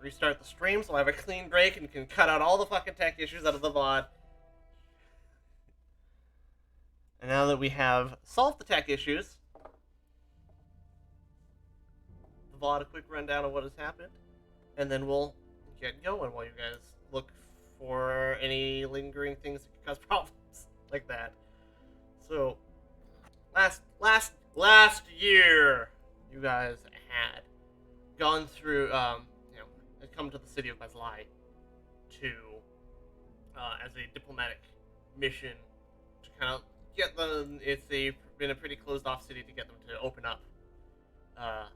restart the stream so I have a clean break and can cut out all the fucking tech issues out of the VOD. And now that we have solved the tech issues, the VOD, a quick rundown of what has happened, and then we'll get going while you guys look for any lingering things that could cause problems like that. So, last year, you guys had gone through, had come to the city of Mazlai to, as a diplomatic mission to kind of get them. Been a pretty closed off city to get them to open up, uh,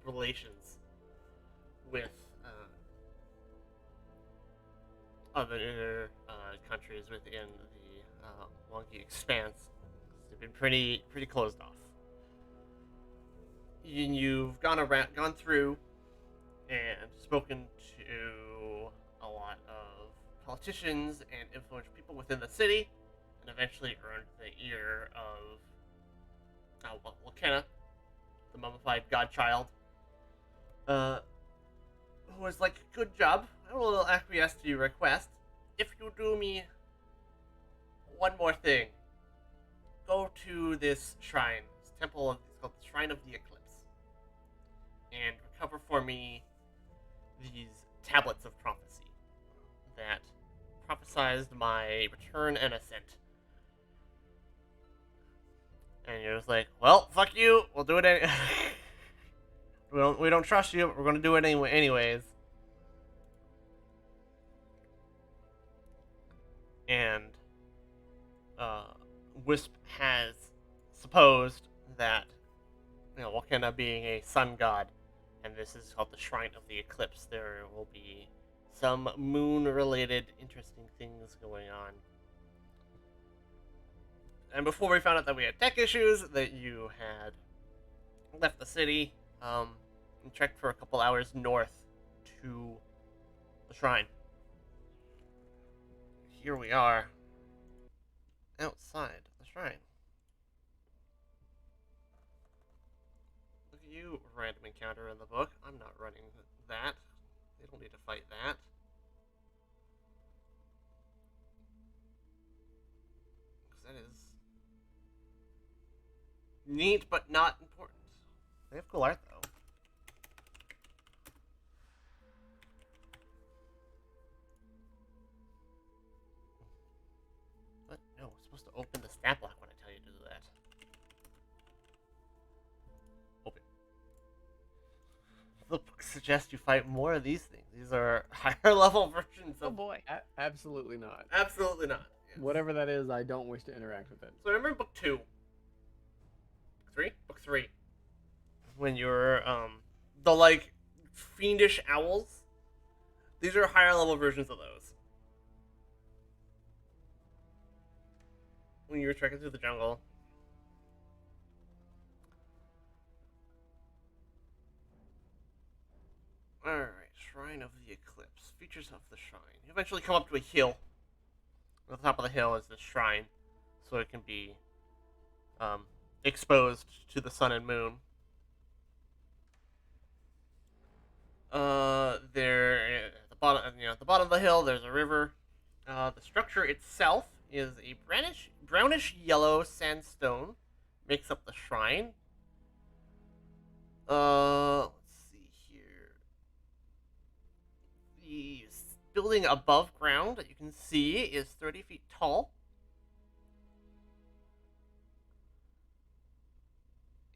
relations with other countries within the Wonky Expanse. They've been pretty closed off. You've gone through, and spoken to a lot of politicians and influential people within the city, and eventually earned the ear of Lakenna, the mummified godchild, who was like, "Good job. I will acquiesce to your request if you do me one more thing. Go to this shrine, this temple. It's called the Shrine of the Eclipse, and recover for me these tablets of prophecy that prophesized my return and ascent." And you're just like, "Well, fuck you. We'll do it. We don't trust you, but we're gonna do it anyways." And Wisp has supposed that, Wakena being a sun god, and this is called the Shrine of the Eclipse, there will be some moon-related interesting things going on. And before we found out that we had tech issues, that you had left the city, and trekked for a couple hours north to the shrine. Here we are, outside the shrine. Look at you, random encounter in the book. I'm not running that. They don't need to fight that. Because that is neat, but not important. They have cool art, though. What? No, we're supposed to open the stat block when I tell you to do that. Open. The book suggests you fight more of these things. These are higher level versions of... Oh boy. Absolutely not. Absolutely not. Yes. Whatever that is, I don't wish to interact with it. So remember book 2? Book 3? Book 3. When you're, the, like, fiendish owls? These are higher level versions of those. When you were trekking through the jungle. Alright, Shrine of the Eclipse. Features of the shrine. You eventually come up to a hill. At the top of the hill is this shrine, so it can be exposed to the sun and moon. There, at the bottom of the hill, there's a river. The structure itself is a brownish yellow sandstone, makes up the shrine. Let's see here. The building above ground that you can see is 30 feet tall.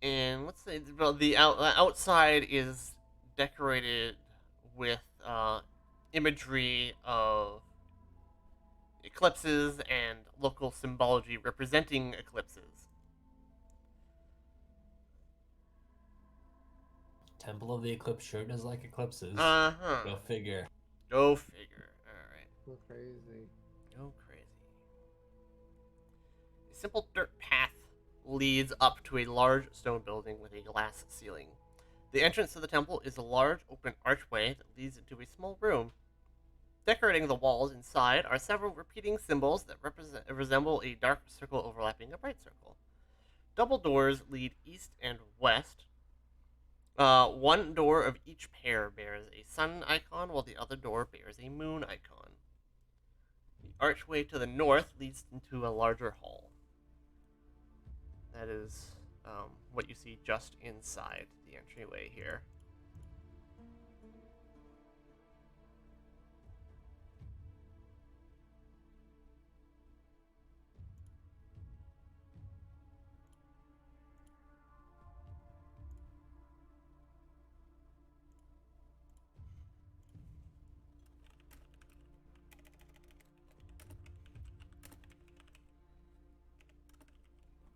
And let's say the outside is decorated with imagery of eclipses and local symbology representing eclipses. Temple of the Eclipse shirt is like eclipses. Uh-huh. Go figure. Go figure. Alright. So crazy. Go crazy. A simple dirt path leads up to a large stone building with a glass ceiling. The entrance to the temple is a large open archway that leads into a small room. Decorating the walls inside are several repeating symbols that resemble a dark circle overlapping a bright circle. Double doors lead east and west, One door of each pair bears a sun icon, while the other door bears a moon icon. The archway to the north leads into a larger hall. That is what you see just inside the entryway here.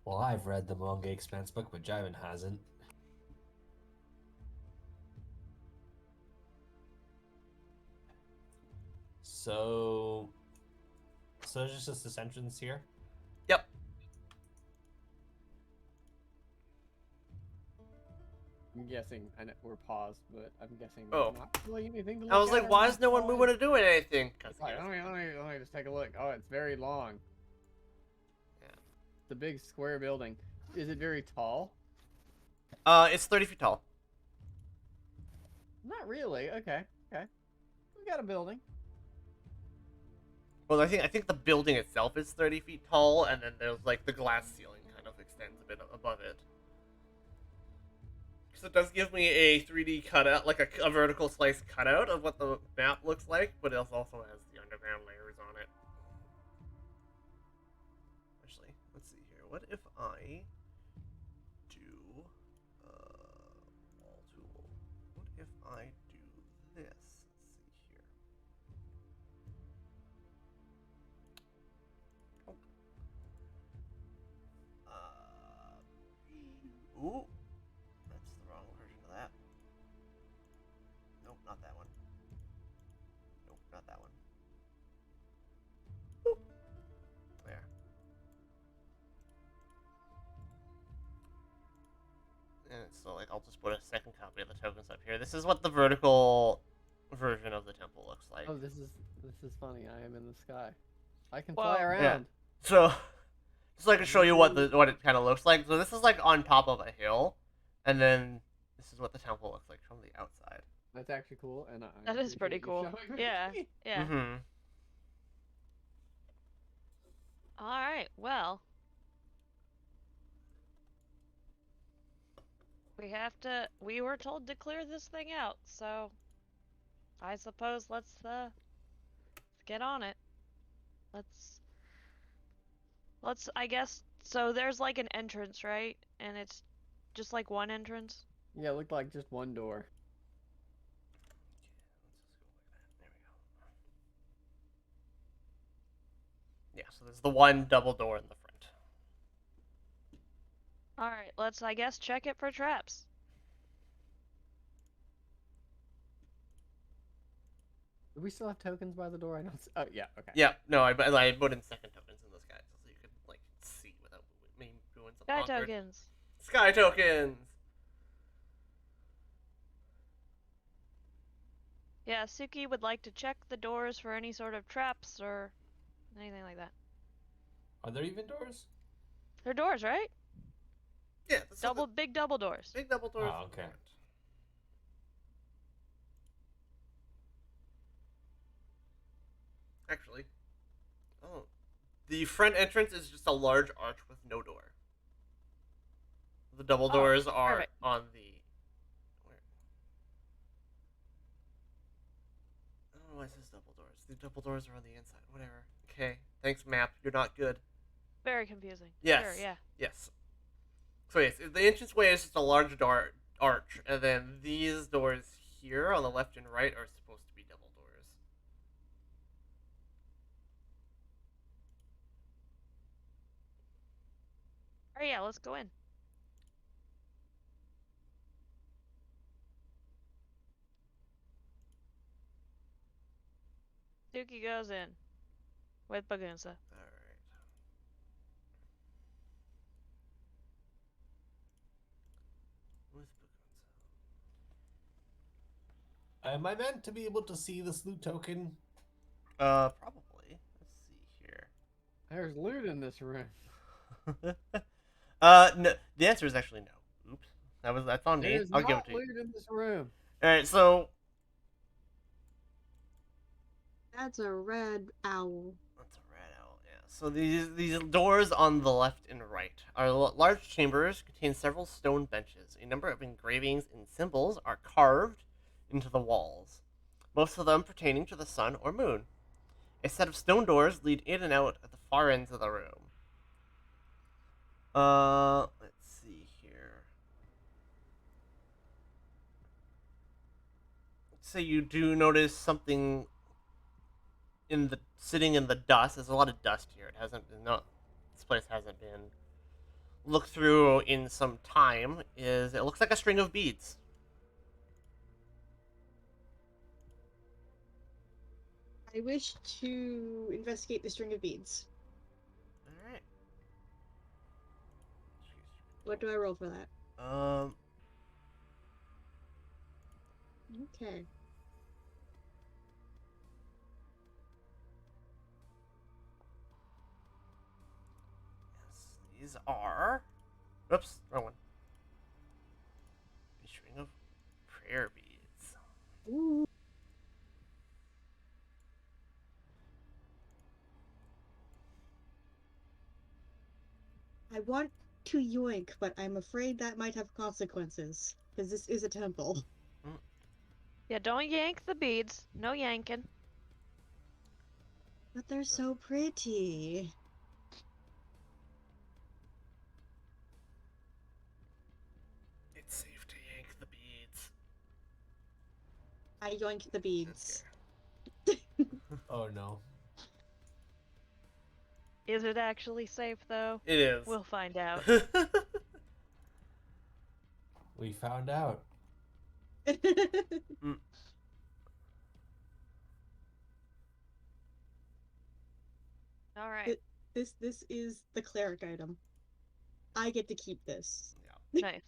Well, I've read the Manga Expanse book, but Jivin hasn't. So there's just this entrance here. Yep. I'm guessing. I know we're paused, but I'm guessing. Oh. There's not really anything to look I was at like, or why is no one follow. moving or doing anything? Like, let me just take a look. Oh, it's very long. Yeah. It's a big square building. Is it very tall? It's 30 feet tall. Not really. Okay. Okay. We got a building. Well, I think the building itself is 30 feet tall, and then there's like the glass ceiling kind of extends a bit above it. So it does give me a 3D cutout, like a vertical slice cutout of what the map looks like, but it also has the underground layers on it. Actually, let's see here. What if I do wall tool? What if I do this? Let's see here. Ooh, that's the wrong version of that. Nope, not that one. Nope, not that one. Boop. There. And so, like, I'll just put a second copy of the tokens up here. This is what the vertical version of the temple looks like. Oh, this is funny. I am in the sky. I can Whoa. fly around. So, just so I can show you what it kind of looks like. So this is like on top of a hill, and then this is what the temple looks like from the outside. That's actually cool, and That is pretty cool. Yeah. Yeah. Mm-hmm. All right. Well, we were told to clear this thing out, so I suppose let's get on it. Let's I guess so there's like an entrance, right? And it's just like one entrance. Yeah, it looked like just one door. Yeah, so there's the one double door in the front. All right, let's I guess check it for traps. Do we still have tokens by the door? I don't. Oh yeah. Okay. Yeah, no, I put in second tokens in this guy so you could like see without me doing some Sky awkward. tokens. Sky tokens. Yeah, Suki would like to check the doors for any sort of traps or anything like that. Are there even doors? They're doors, right? Yeah, the Big double doors. big double doors. Oh, in the okay. front. Actually, oh, the front entrance is just a large arch with no door. The double doors are perfect. on the. Where? I don't know why it says double doors. The double doors are on the inside. Whatever. Okay. Thanks, map. You're not good. Very confusing. Yes. Sure, yeah. Yes. So yes, the entranceway is just a large arch, and then these doors here on the left and right are supposed to be double doors. All right, yeah, let's go in. Suki goes in with Bagunsa. All right. With Bagunza. Am I meant to be able to see this loot token? Probably. Let's see here. There's loot in this room. No. The answer is actually no. Oops. That's on me. There's I'll give it not to you. loot in this room. All right, so That's a red owl. that's a red owl. Yeah. So these doors on the left and right are large chambers contain several stone benches. A number of engravings and symbols are carved into the walls, most of them pertaining to the sun or moon. A set of stone doors lead in and out at the far ends of the room. Let's see here. So you do notice something sitting in the dust. There's a lot of dust here. It hasn't been this place hasn't been looked through in some time. It looks like a string of beads. I wish to investigate the string of beads. All right. What do I roll for that? Okay. Yes, these are. Oops, wrong one. A string of prayer beads. Ooh. I want to yoink, but I'm afraid that might have consequences, because this is a temple. Yeah, don't yank the beads. No yanking. But they're so pretty. It's safe to yank the beads. I yoink the beads. Oh no. Is it actually safe though? It is. We'll find out. We found out. All right. This is the cleric item. I get to keep this. Nice.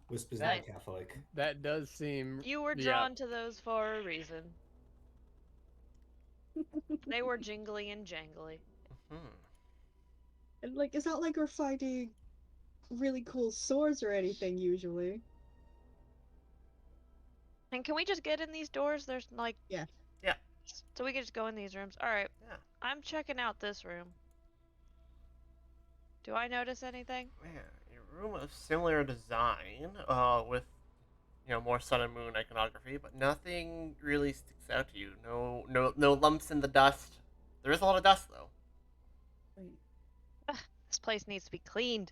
Wisp is Nice. not Catholic. That does seem. You were Yeah. drawn to those for a reason. They were jingly and jangly. And like, it's not like we're finding really cool swords or anything usually. And can we just get in these doors? There's like. Yeah. Yeah. So we can just go in these rooms. Alright. Yeah. I'm checking out this room. Do I notice anything? Man, a room of similar design, with more sun and moon iconography, but nothing really sticks out to you. No lumps in the dust. There is a lot of dust though. This place needs to be cleaned.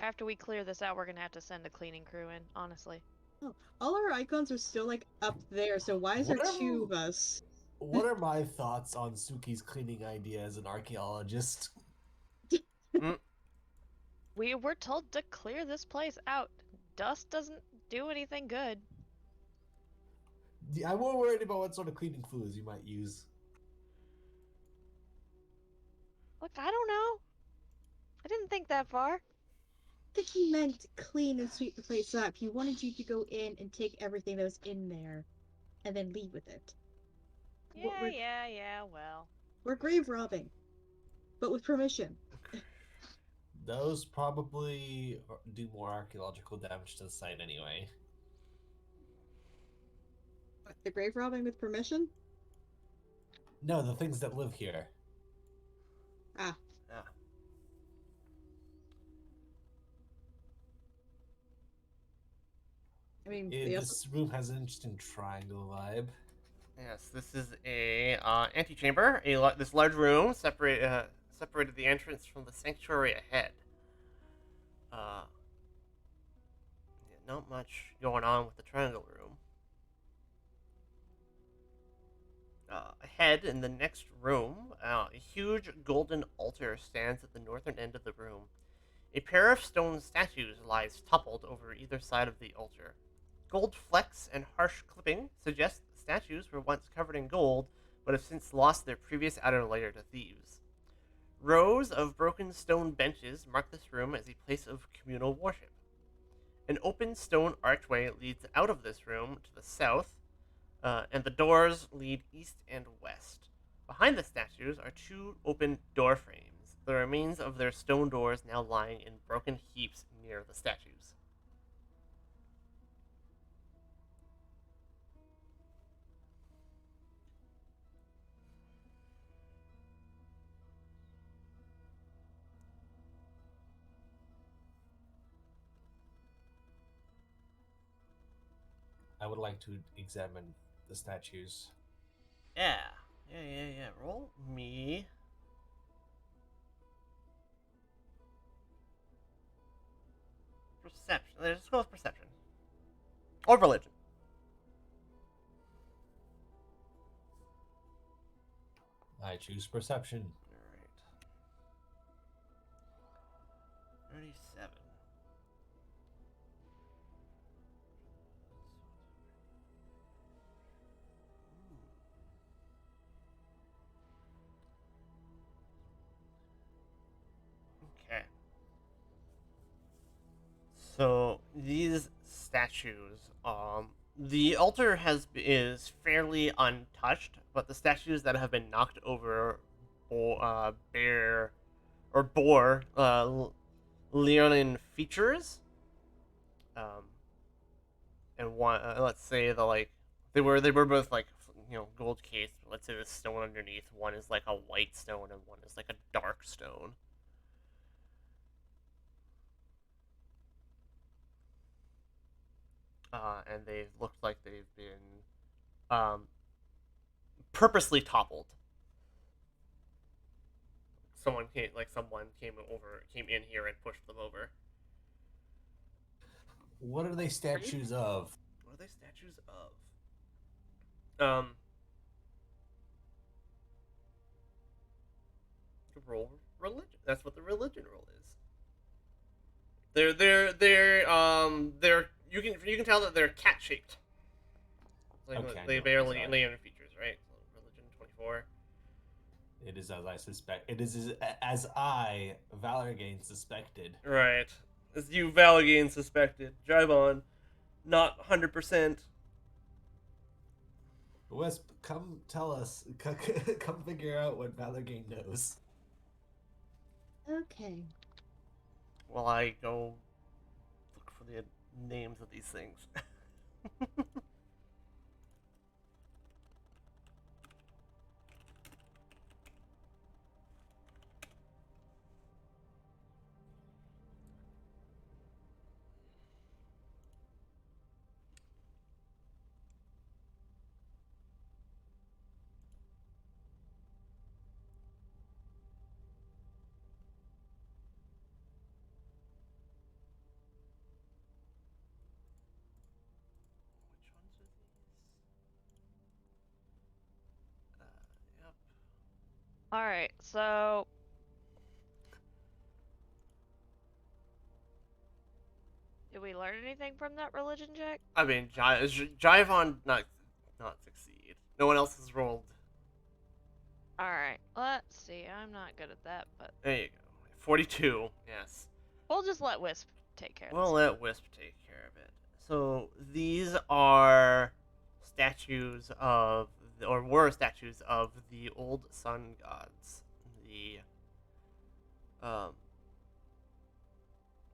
After we clear this out, we're gonna have to send a cleaning crew in, honestly. Oh, all our icons are still like up there, so why is there Whatever. 2 of us? What are my thoughts on Suki's cleaning idea as an archaeologist? We were told to clear this place out. Dust doesn't do anything good. I'm more worried about what sort of cleaning fluids you might use. Look, I don't know. I didn't think that far. I think he meant clean and sweep the place up. He wanted you to go in and take everything that was in there, and then leave with it. Yeah, well. We're grave robbing, but with permission. Those probably do more archaeological damage to the site anyway. What, the grave robbing with permission? No, the things that live here. Ah. Yeah. I mean, This room has an interesting triangle vibe. Yes, this is a antechamber. This large room separated the entrance from the sanctuary ahead. Not much going on with the triangle room. Ahead in the next room, a huge golden altar stands at the northern end of the room. A pair of stone statues lies toppled over either side of the altar. Gold flecks and harsh clipping suggest the statues were once covered in gold, but have since lost their previous outer layer to thieves. Rows of broken stone benches mark this room as a place of communal worship. An open stone archway leads out of this room to the south, and the doors lead east and west. Behind the statues are 2 open door frames. the remains of their stone doors now lying in broken heaps near the statues. I would like to examine the statues. Yeah. Yeah. Roll me. Perception. Let's go with perception. Or religion. I choose perception. Alright. 37. Okay. So these statues, the altar is fairly untouched, but the statues that have been knocked over, bear or bore Leonin features. And one, let's say they were both like gold cased. Let's say the stone underneath one is like a white stone and one is like a dark stone. And they've looked like they've been purposely toppled. Someone came in here and pushed them over. What are they statues of? What are they statues of? Roll religion. That's what the religion roll is. They're you can tell that they're cat shaped. Like Okay, they no, barely sorry. Leonin features, right? So religion 24. It is as I suspect. It is as I, Valorgain, suspected. Right. As you Valagain suspected. Drive on. Not 100%. Wisp, come tell us. Come figure out what Valorgain knows. Okay. While I go look for the names of these things. Which ones are these? Yep. Alright, so did we learn anything from that religion check? I mean, Jivon not succeed. No one else has rolled. Alright, let's see. I'm not good at that, but There you go. 42. Yes. we'll just let Wisp take care of We'll this. let Wisp take care of it. So these are statues of, or were statues of the old sun gods. Oh,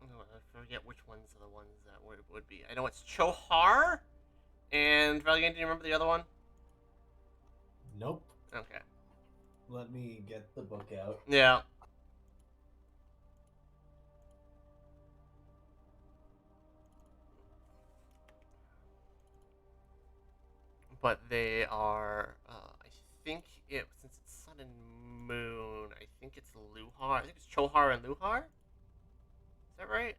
I forget which ones are the ones that would be. I know it's Chohar, and Valiant. Do you remember the other one? Nope. Okay. Let me get the book out. Yeah. But they are, I think since it's sun and moon, I think it's Luhar. I think it's Chohar and Luhar. Is that right?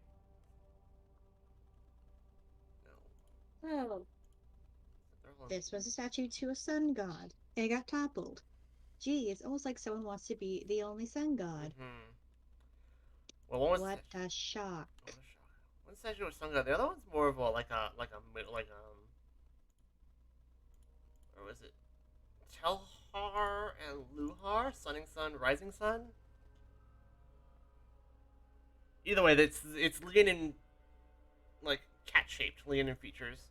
No. Oh, They're all- this was a statue to a sun god. It got toppled. Gee, it's almost like someone wants to be the only sun god. Mhm. Well, one was What a shock. one statue was sun god. The other one's more of a or was it Telhar and Luhar, sunning sun, rising sun? Either way, it's Leonin, like cat shaped Leonin features.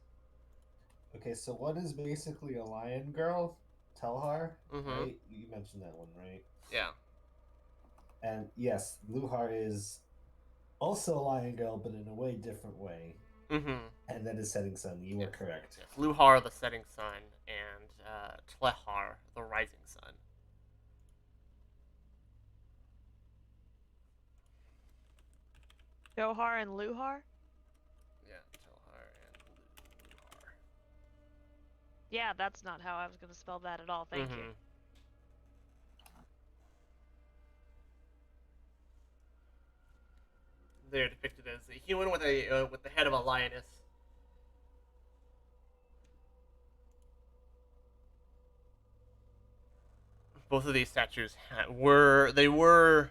Okay, so one is basically a lion girl, Telhar, Mhm. right? You mentioned that one, right? Yeah. And yes, Luhar is also a lion girl, but in a way different way. Mm-hmm. And that is setting sun. You were Yes. correct. Yes. Luhar, the setting sun, and Tlehar, the rising sun. Johar and Luhar? Yeah, Tlehar and Luhar. Yeah, that's not how I was gonna spell that at all. Thank you. Mhm. They're depicted as a human with the head of a lioness. Both of these statues were you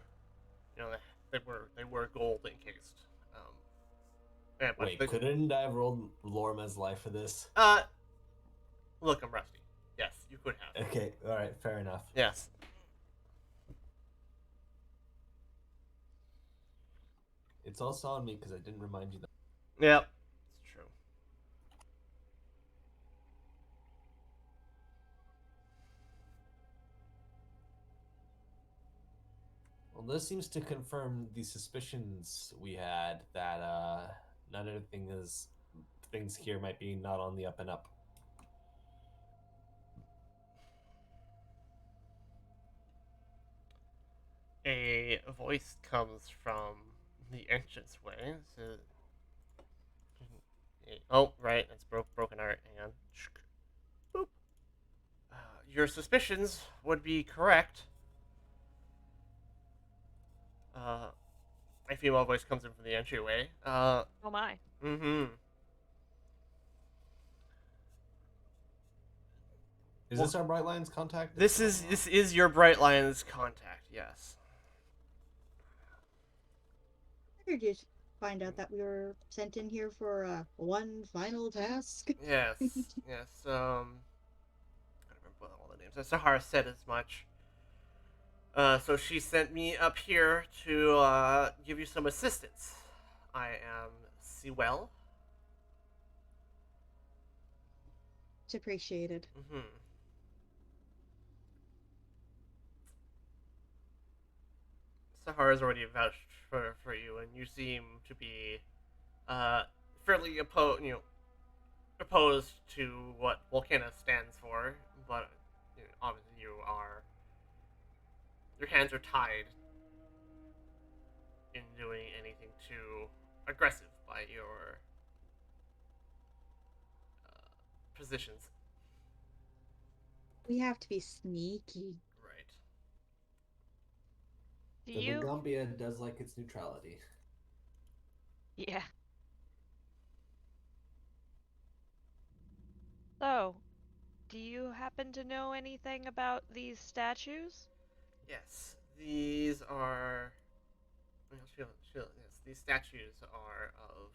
know they were gold encased. Yeah, but Wait, couldn't I have rolled Lorma's life for this? look, I'm rusty. Yes, you could have. Okay, alright, fair enough. Yes. It's also on me because I didn't remind you that. Yep. It's true. Well, this seems to confirm the suspicions we had that not everything is things here might be not on the up and up. A voice comes from the entranceway. So, oh, right, that's broken art. Hang on. Boop. Your suspicions would be correct. A female voice comes in from the entryway. Oh my. Mm-hmm. Is this our Bright Lines contact? This is your Bright Lines contact. Yes. I heard you find out that we were sent in here for one final task. Yes. Yes. I don't remember all the names. Sahara said as much. So she sent me up here to give you some assistance. I am Sewell. It's appreciated. Mm-hmm. Sahara's already vouched for you, and you seem to be fairly opposed to what Volcana stands for, but obviously your hands are tied in doing anything too aggressive by your positions. We have to be sneaky. Right. Do The you? Vagambia does like its neutrality. Yeah. So, do you happen to know anything about these statues? Yes, these are. Yes, these statues are of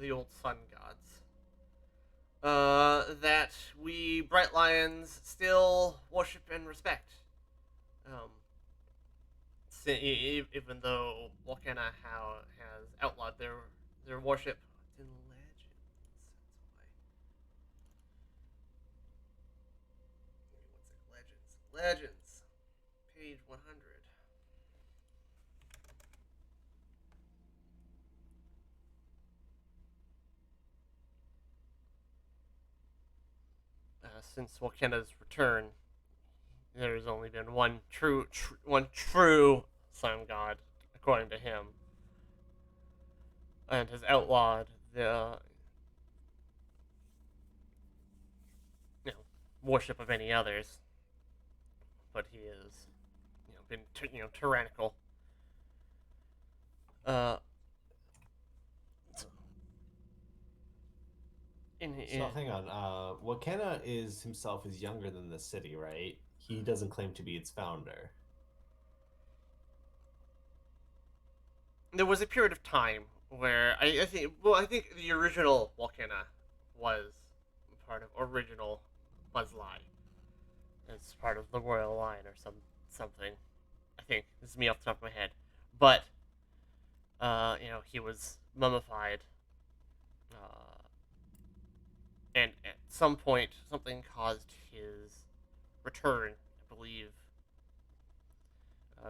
the old sun gods. That we Bright Lions still worship and respect. Even though Volcana has outlawed their worship, it's in legends. That's why. What's it? Legends. Page 100. Since Volcana's return, there's only been one true sun god, according to him, and has outlawed the worship of any others. But he has been tyrannical. So hang on. Wakena is himself is younger than the city, right? He doesn't claim to be its founder. There was a period of time where I think the original Volcana was part of original Buzzlai. It's part of the royal line or something. I think this is me off the top of my head, but he was mummified, and at some point something caused his return. I believe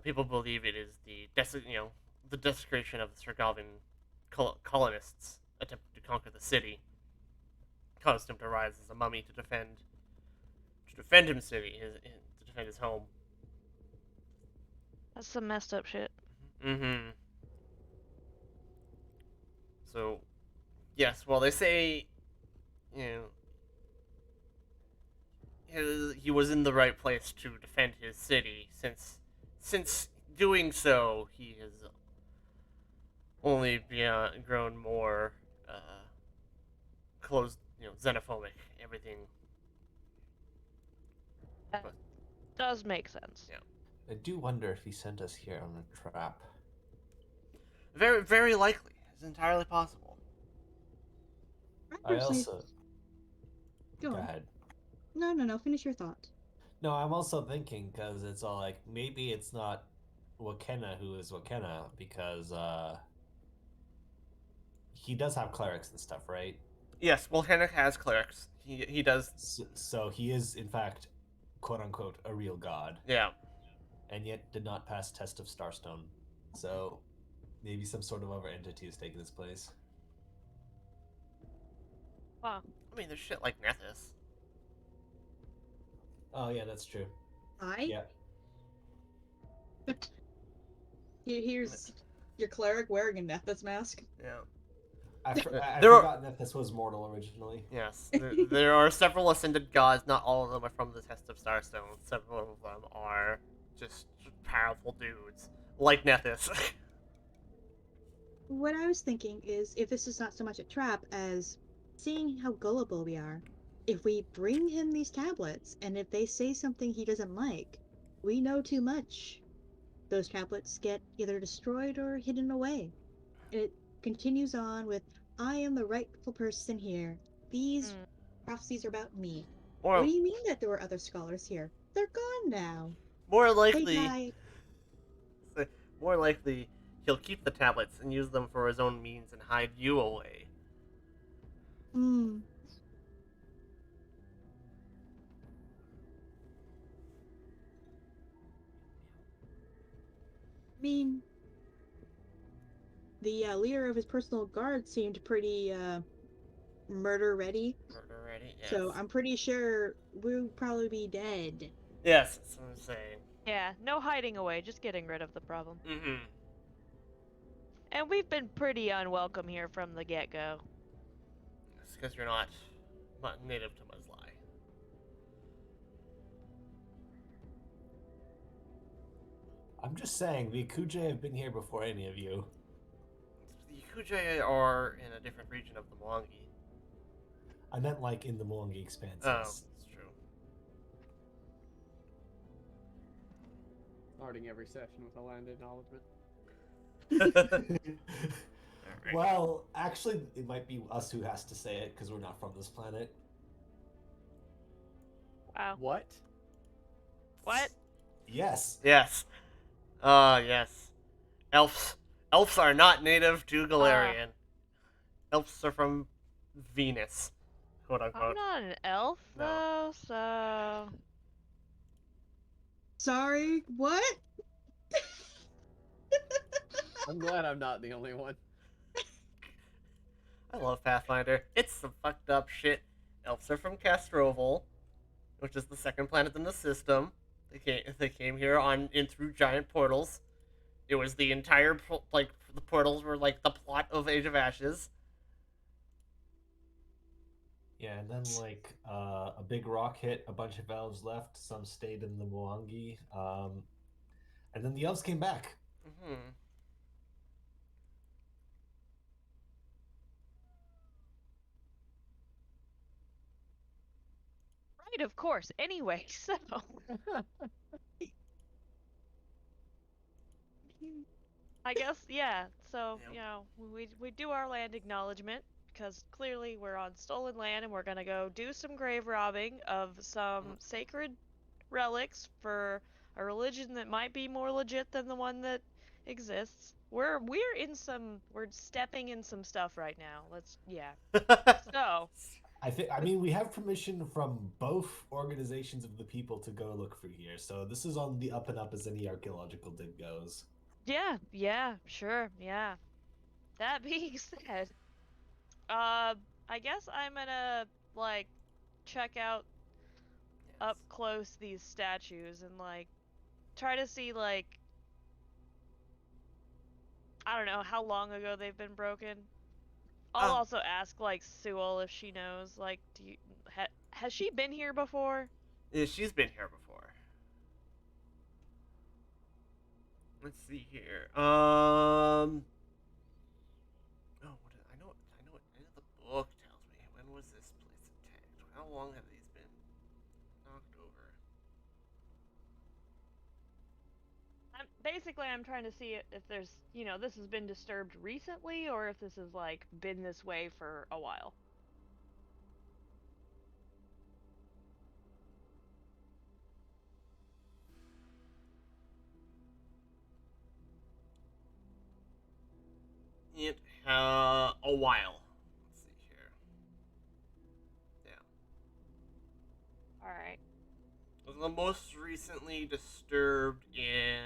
People believe it is the desecration of the Sergalvan colonists attempting to conquer the city caused him to rise as a mummy to defend to defend his home. That's some messed up shit. Mm-hmm. So, yes, well, they say, you know, he was in the right place to defend his city, since doing so, he has only grown more closed, xenophobic. Everything. That But- does make sense. Yeah. I do wonder if he sent us here on a trap. Very, very likely. It's entirely possible. I personally- also Go go on. ahead. No. Finish your thought. No, I'm also thinking because it's all like maybe it's not Wakena who is Wakena because he does have clerics and stuff, right? Yes, well, Henrik has clerics. He does. So he is in fact, quote unquote, a real god, Yeah. and yet did not pass test of Starstone. So maybe some sort of other entity is taking his place. Wow. I mean, there's shit like Nethys. Oh yeah, that's true. Yeah. Here's your cleric wearing a Nethys mask. Yeah. I There are- forgot that this was mortal originally. Yes. There are several ascended gods. Not all of them are from the Test of Starstone. Several of them are just powerful dudes like Nethys. What I was thinking is, if this is not so much a trap as seeing how gullible we are, if we bring him these tablets, and if they say something he doesn't like, we know too much. Those tablets get either destroyed or hidden away. And it continues on with, I am the rightful person here. These Mm. prophecies are about me. Or What do you mean that there were other scholars here? They're gone now. more They likely, died. more likely, he'll keep the tablets and use them for his own means and hide you away. Hmm. I mean, the leader of his personal guard seemed pretty murder ready, Murder ready. Yes. so I'm pretty sure we'll probably be dead. Yes, that's what I'm saying. Yeah, no hiding away, just getting rid of the problem. Mm-hmm. And we've been pretty unwelcome here from the get-go. It's because you're not native to Muslai. I'm just saying, the Akuje have been here before any of you. The Yakujai are in a different region of the Mwangi. I meant like in the Moongi expanses. Oh, that's true. Starting every session with a land acknowledgement. Alright. Well, actually, it might be us who has to say it because we're not from this planet. Wow. What? What? Yes. Yes. Yes. Elves. Elves are not native to Galarian. Elves are from Venus, quote I'm unquote. not an elf, No. though, so... Sorry, what? I'm glad I'm not the only one. I love Pathfinder. It's some fucked up shit. Elves are from Castroval, which is the second planet in the system. They came here in through giant portals. It was the entire the portals were like the plot of Age of Ashes. Yeah, and then like a big rock hit, a bunch of elves left, some stayed in the Mwangi, and then the elves came back. Mm-hmm. Right, of course. Anyway, so... I guess, yeah. So, Yep. you know, we do our land acknowledgement, because clearly we're on stolen land and we're gonna go do some grave robbing of some sacred relics for a religion that might be more legit than the one that exists. We're stepping in some stuff right now. Yeah. So, I mean, we have permission from both organizations of the people to go look for here, so this is on the up and up as any archaeological dig goes. Yeah, sure, yeah. That being said, uh, I guess I'm gonna, like, check out up Yes. close these statues and, like, try to see, like, I don't know, how long ago they've been broken. I'll Ah, also ask, like, Sewell if she knows, like, has she been here before? yeah, she's been here before. Let's see here. Oh, I know the book tells me. When was this place attacked? How long have these been knocked over? I'm trying to see if there's, this has been disturbed recently or if this has, like, been this way for a while. It a while. Let's see here. Yeah. Alright. It was the most recently disturbed in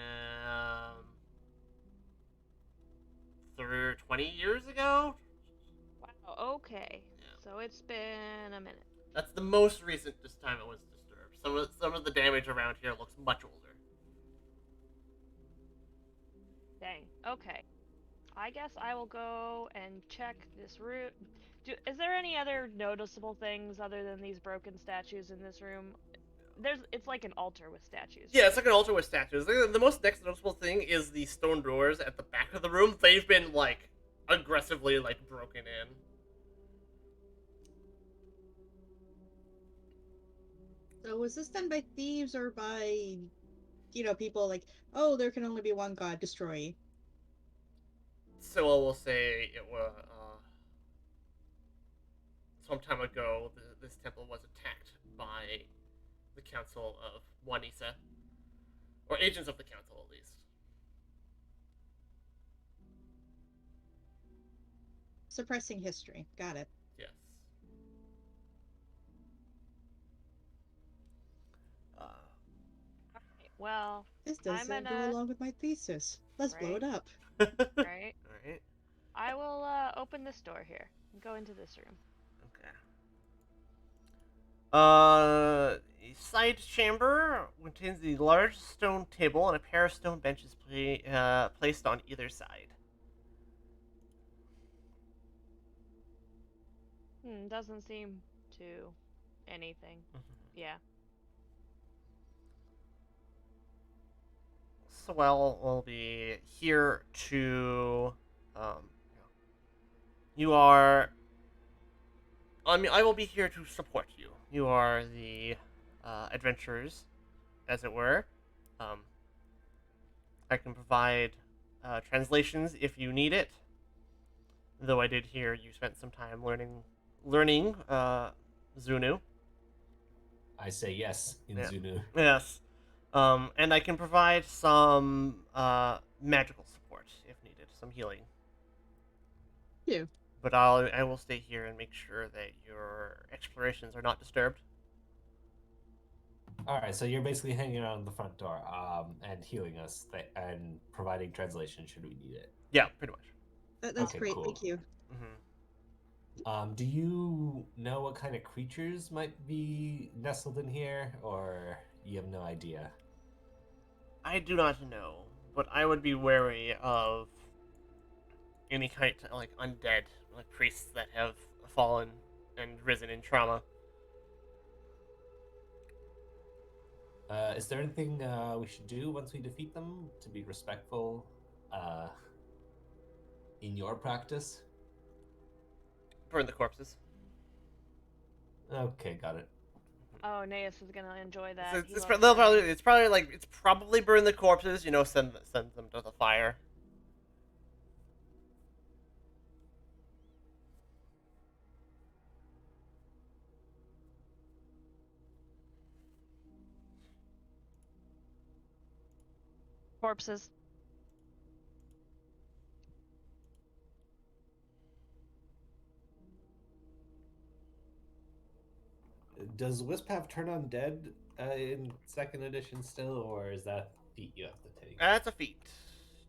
20 years ago. Wow, okay. Yeah. So it's been a minute. That's the most recent this time it was disturbed. Some of the damage around here looks much older. Dang. Okay. I guess I will go and check this room. Is there any other noticeable things other than these broken statues in this room? It's like an altar with statues. Yeah, right? it's like an altar with statues. The most next noticeable thing is the stone doors at the back of the room. They've been like aggressively like broken in. So was this done by thieves or by, people like, oh, there can only be one god, destroy? So I will say it was some time ago. This temple was attacked by the Council of Wanisa, or agents of the Council at least. Suppressing history. Got it. Yes. Uh, Alright, well, This I'm doesn't go gonna. along with my thesis. Let's blow Right? it up. Right? Alright. I will open this door here and go into this room. Okay. A side chamber contains a large stone table and a pair of stone benches placed on either side. Doesn't seem to anything. Yeah. Swell will be here to. Um, you are. I mean, I will be here to support you. You are the adventurers, as it were. Um, I can provide translations if you need it. Though I did hear you spent some time learning Zunu. I say yes in Yeah. Zunu. Yes. And I can provide some magical support if needed, some healing. Yeah. But I will stay here and make sure that your explorations are not disturbed. All right, so you're basically hanging around the front door, and healing us and providing translation should we need it. Yeah, pretty much. That's Okay, great. cool. Thank you. Mm-hmm. Do you know what kind of creatures might be nestled in here, or you have no idea? I do not know, but I would be wary of any kind of, like undead, like priests that have fallen and risen in trauma. Is there anything we should do once we defeat them to be respectful in your practice? Burn the corpses. Okay, got it. Oh, Naeus is gonna enjoy that. So He it's loves burning. it's probably burn the corpses. Send them to the fire. Corpses. Does Wisp have Turn Undead in second edition still, or is that feat you have to take? That's a feat.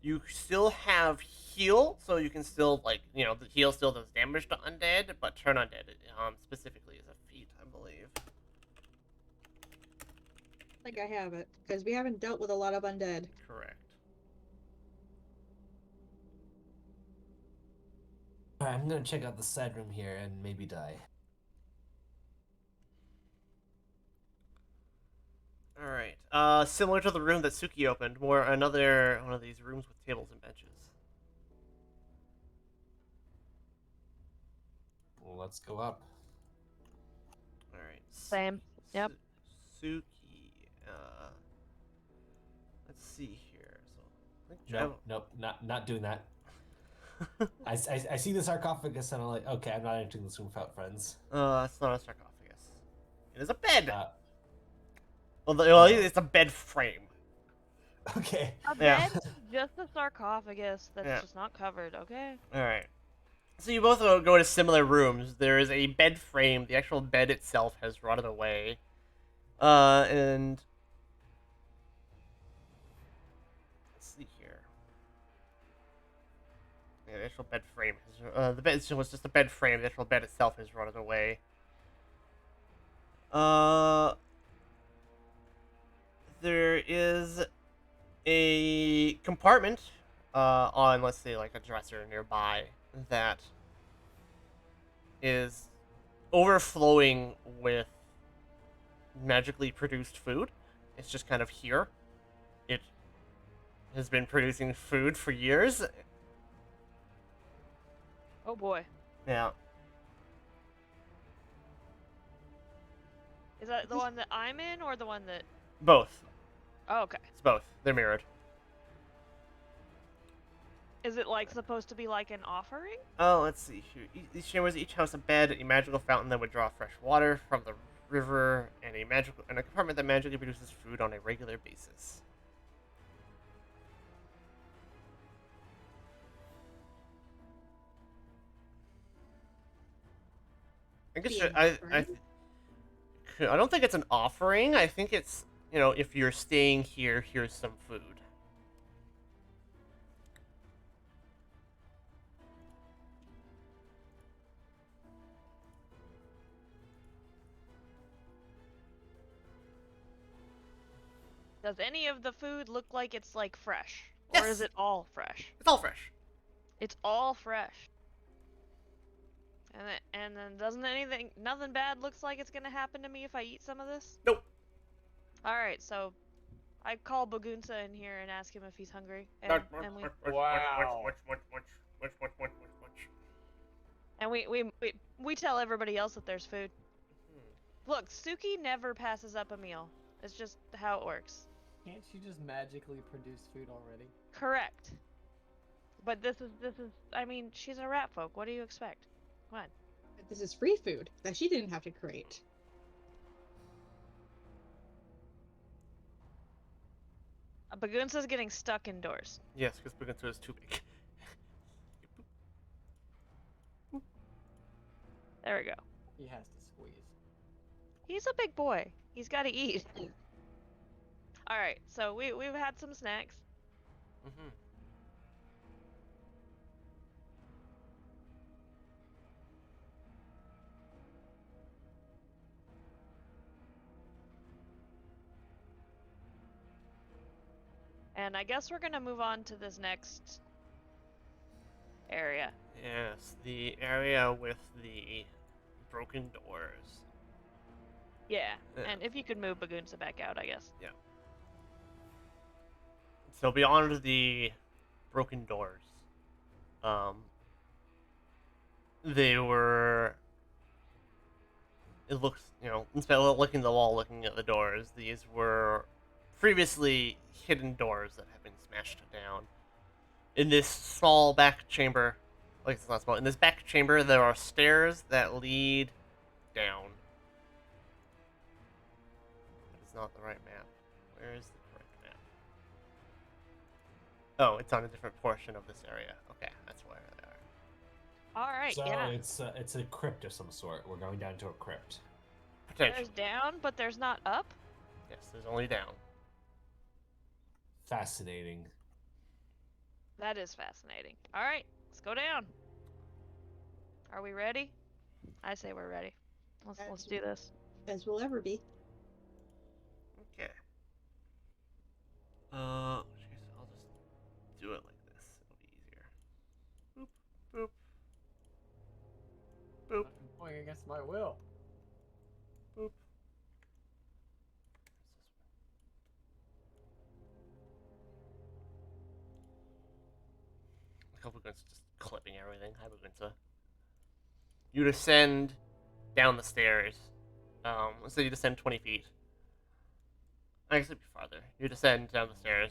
You still have heal, so you can still the heal still does damage to undead, but turn undead specifically is a feat, I believe. I think I have it because we haven't dealt with a lot of undead. Correct. Alright, I'm gonna check out the side room here and maybe die. All right. Similar to the room that Suki opened, another one of these rooms with tables and benches. Well, let's go up. All right. Same. Yep. Suki. Let's see here. So, I think Nope, not doing that. I see the sarcophagus and I'm like, okay, I'm not entering this room without friends. It's not a sarcophagus. It is a bed. Uh, Well, it's a bed frame. okay. A Yeah. bed, just a sarcophagus that's Yeah. just not covered. Okay. All right. So you both go to similar rooms. There is a bed frame. The actual bed itself has rotted away. And let's see here. Yeah, the actual bed frame has, the bed was just a bed frame. The actual bed itself has rotted away. There is a compartment on, let's say, like a dresser nearby that is overflowing with magically produced food. It's just kind of here. It has been producing food for years. Oh boy. Yeah. Is that the one that I'm in or the one that? Both. Oh, okay. It's both. They're mirrored. Is it like supposed to be like an offering? Oh, let's see here. These chambers each house a bed, a magical fountain that would draw fresh water from the river, and a compartment that magically produces food on a regular basis. I guess Be an I offering? don't think it's an offering. I think it's, if you're staying here, here's some food. Does any of the food look like it's like fresh? Or is Yes. it all fresh? It's all fresh. It's all fresh. And then nothing bad looks like it's gonna happen to me if I eat some of this? Nope. Alright, so I call Bagunsa in here and ask him if he's hungry. And we tell everybody else that there's food. Look, Suki never passes up a meal. It's just how it works. Can't you just magically produce food already? Correct. But this is I mean, she's a rat folk. What do you expect? Come on. This is free food that she didn't have to create. Bagunsa's getting stuck indoors. Yes, because Bugensu is too big. There we go. He has to squeeze. He's a big boy. He's got to eat. All right, so we've had some snacks. Mm-hmm. And I guess we're gonna move on to this next area. Yes, the area with the broken doors. Yeah, Yeah. and if you could move Bagunsa back out, I guess. So beyond the broken doors, they were. It looks, instead of looking at the wall, looking at the doors, these were previously hidden doors that have been smashed down. In this small back chamber, it's not small. In this back chamber, there are stairs that lead down. That is not the right map. Where is the correct map? Oh, it's on a different portion of this area. Okay, that's where they are. All right, So yeah. it's a crypt of some sort. We're going down to a crypt. Potentially. There's down, but there's not up? Yes, there's only down. Fascinating. That is fascinating. Alright, let's go down. Are we ready? I say we're ready. Let's do this. As we'll ever be. Okay. Jeez, I'll just do it like this. It'll be easier. Boop, boop, boop, I'm going against my will. boop. Hypogun's just clipping everything. Hypogun's you descend down the stairs. Let's say you descend 20 feet. I guess it'd be farther. You descend down the stairs.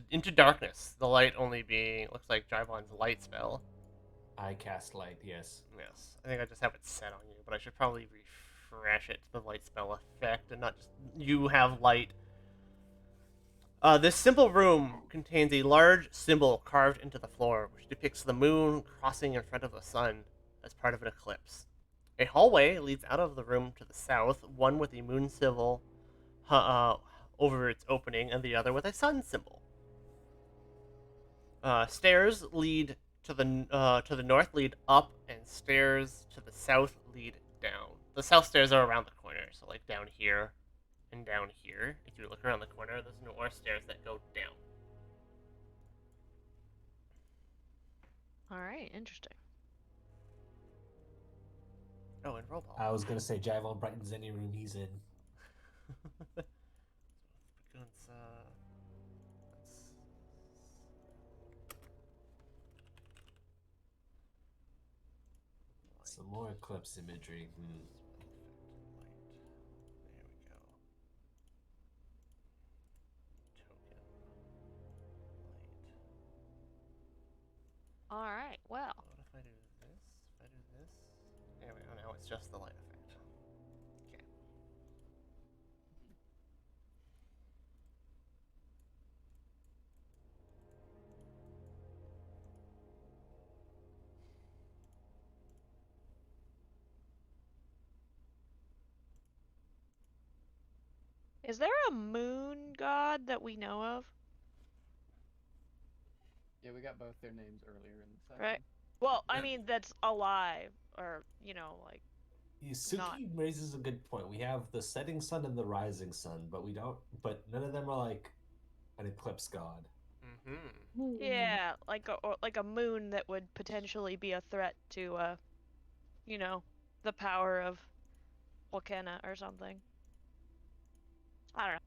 Into darkness. The light only being looks like Jarvon's light spell. I cast light, yes. Yes, I think I just have it set on you, but I should probably refresh it to the light spell effect and not just you have light. This simple room contains a large symbol carved into the floor, which depicts the moon crossing in front of the sun as part of an eclipse. A hallway leads out of the room to the south, one with a moon symbol over its opening, and the other with a sun symbol. Stairs lead to the north lead up, and stairs to the south lead down. The south stairs are around the corner, so like down here and down here. If you look around the corner, there's more stairs that go down. Alright, interesting. Oh, and roll ball. I was gonna say Javon brightens any room he's in. Because, let's- Some more eclipse imagery. There we go. Token. Light. Alright, well. What if I do this? If I do this? There we go. Now it's just the light effect. Okay. Is there a moon god that we know of? Yeah, we got both their names earlier in the session. Right. Well, I mean, that's alive, or, you know, like, Yusuke Not- raises a good point. We have the setting sun and the rising sun, but we don't. But none of them are like an eclipse god. Mm-hmm. yeah, like a moon that would potentially be a threat to, you know, the power of Wakena or something. I don't know.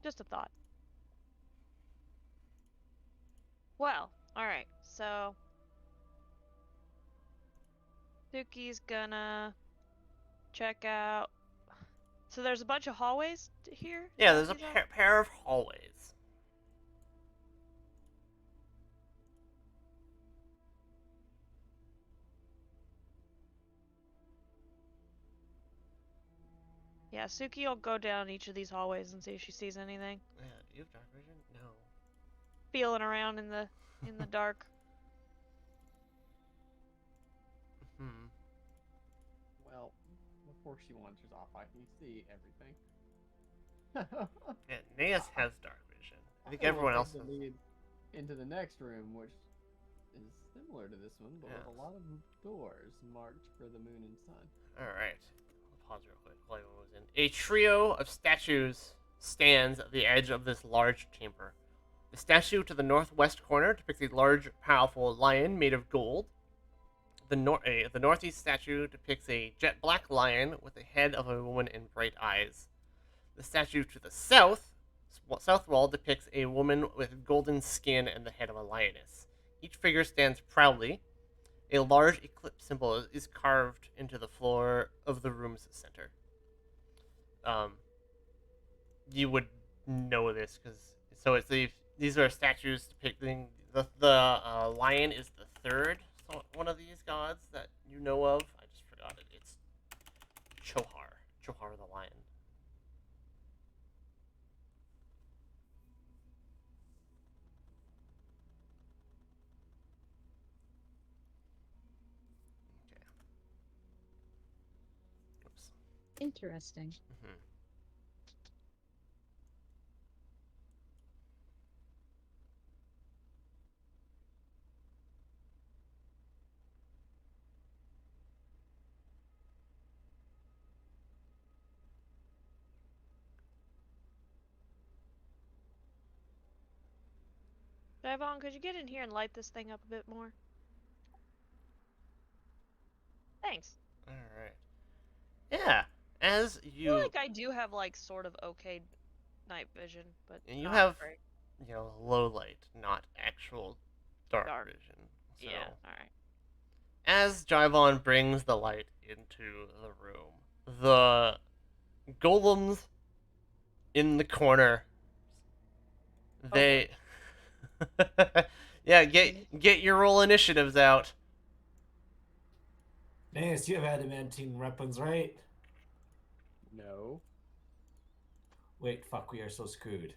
Just a thought. Well, alright, so Suki's gonna check out. So there's a bunch of hallways here? Yeah, there's a Is that- pair of hallways. Yeah, Suki will go down each of these hallways and see if she sees anything. Yeah, do you have dark vision? No. Feeling around in the dark. Hmm. Well, before she wanders off, I can see everything. Yeah, Naeus has dark vision. I think will everyone take else the has. lead into the next room, which is similar to this one, but Yes. with a lot of doors marked for the moon and sun. Alright. I'll pause real quick while everyone moves in. A trio of statues stands at the edge of this large chamber. The statue to the northwest corner depicts a large, powerful lion made of gold. The northeast statue depicts a jet black lion with the head of a woman and bright eyes. The statue to the south wall depicts a woman with golden skin and the head of a lioness. Each figure stands proudly. A large eclipse symbol is carved into the floor of the room's center. You would know this because these are statues depicting the lion is the third one of these gods that you know of. I just forgot it. It's Chohar the lion. Okay. Interesting. Mhm. Javon, could you get in here and light this thing up a bit more? Thanks. All right. Yeah. As I feel you like I do have like sort of okay night vision, but and you not have great. low light, not actual dark Dark. vision. So Yeah. All right. as Jarvon brings the light into the room, the golems in the corner, they yeah, get your roll initiatives out. Nice, you have adamantine weapons, right? No. Wait, fuck, we are so screwed.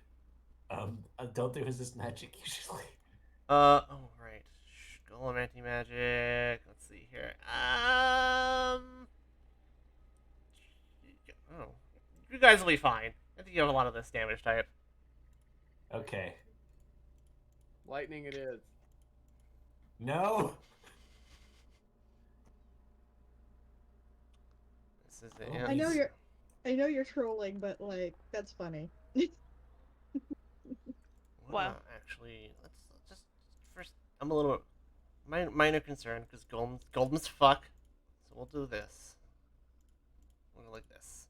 Don't they resist magic usually? Oh right. Golem anti-magic. Let's see here. Oh, you guys will be fine. I think you have a lot of this damage type. Okay. Lightning it is. No! This is Oh, yeah, I know Please. you're trolling, but like that's funny. Wow. Actually, let's just first. I'm a little minor concern because golems fuck. So we'll do this. We'll go like this.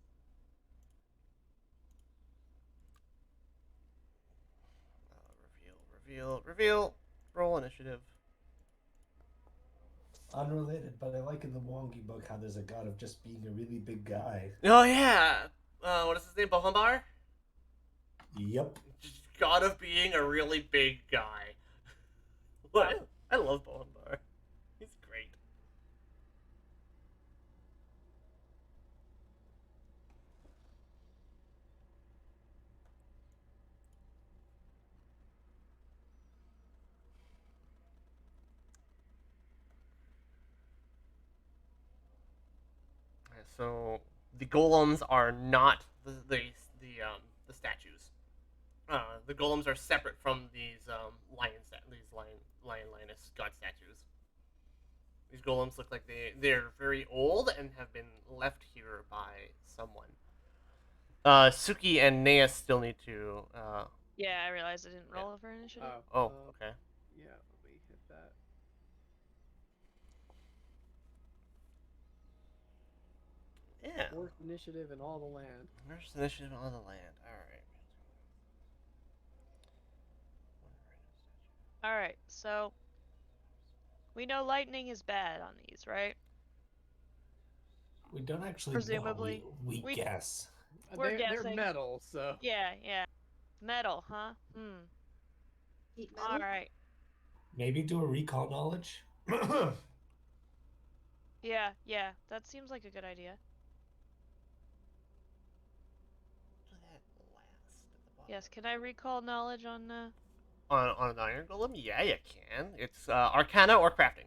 Reveal. Roll initiative. Unrelated, but I like in the Mwangi book how there's a god of just being a really big guy. Oh yeah. What is his name? Bohumbar? Yep. Just god of being a really big guy. What? I love Bohumbar. He's great. Okay, so the golems are not the statues. The golems are separate from these lion lioness god statues. These golems look like they're very old and have been left here by someone. Suki and Nea still need to. Yeah, I realized I didn't roll for initiative. Oh, okay. Yeah, let me hit that. Yeah. Fourth initiative in all the land. First initiative on the land. All right. All right, so we know lightning is bad on these, right? We don't actually Presumably. know. We We- guess. We're They're guessing. metal, so. Yeah. Metal, huh? Heat All metal? right. Maybe do a recall knowledge? Yeah. That seems like a good idea. Yes. Can I recall knowledge on? On an iron golem? Yeah, you can. It's Arcana or crafting.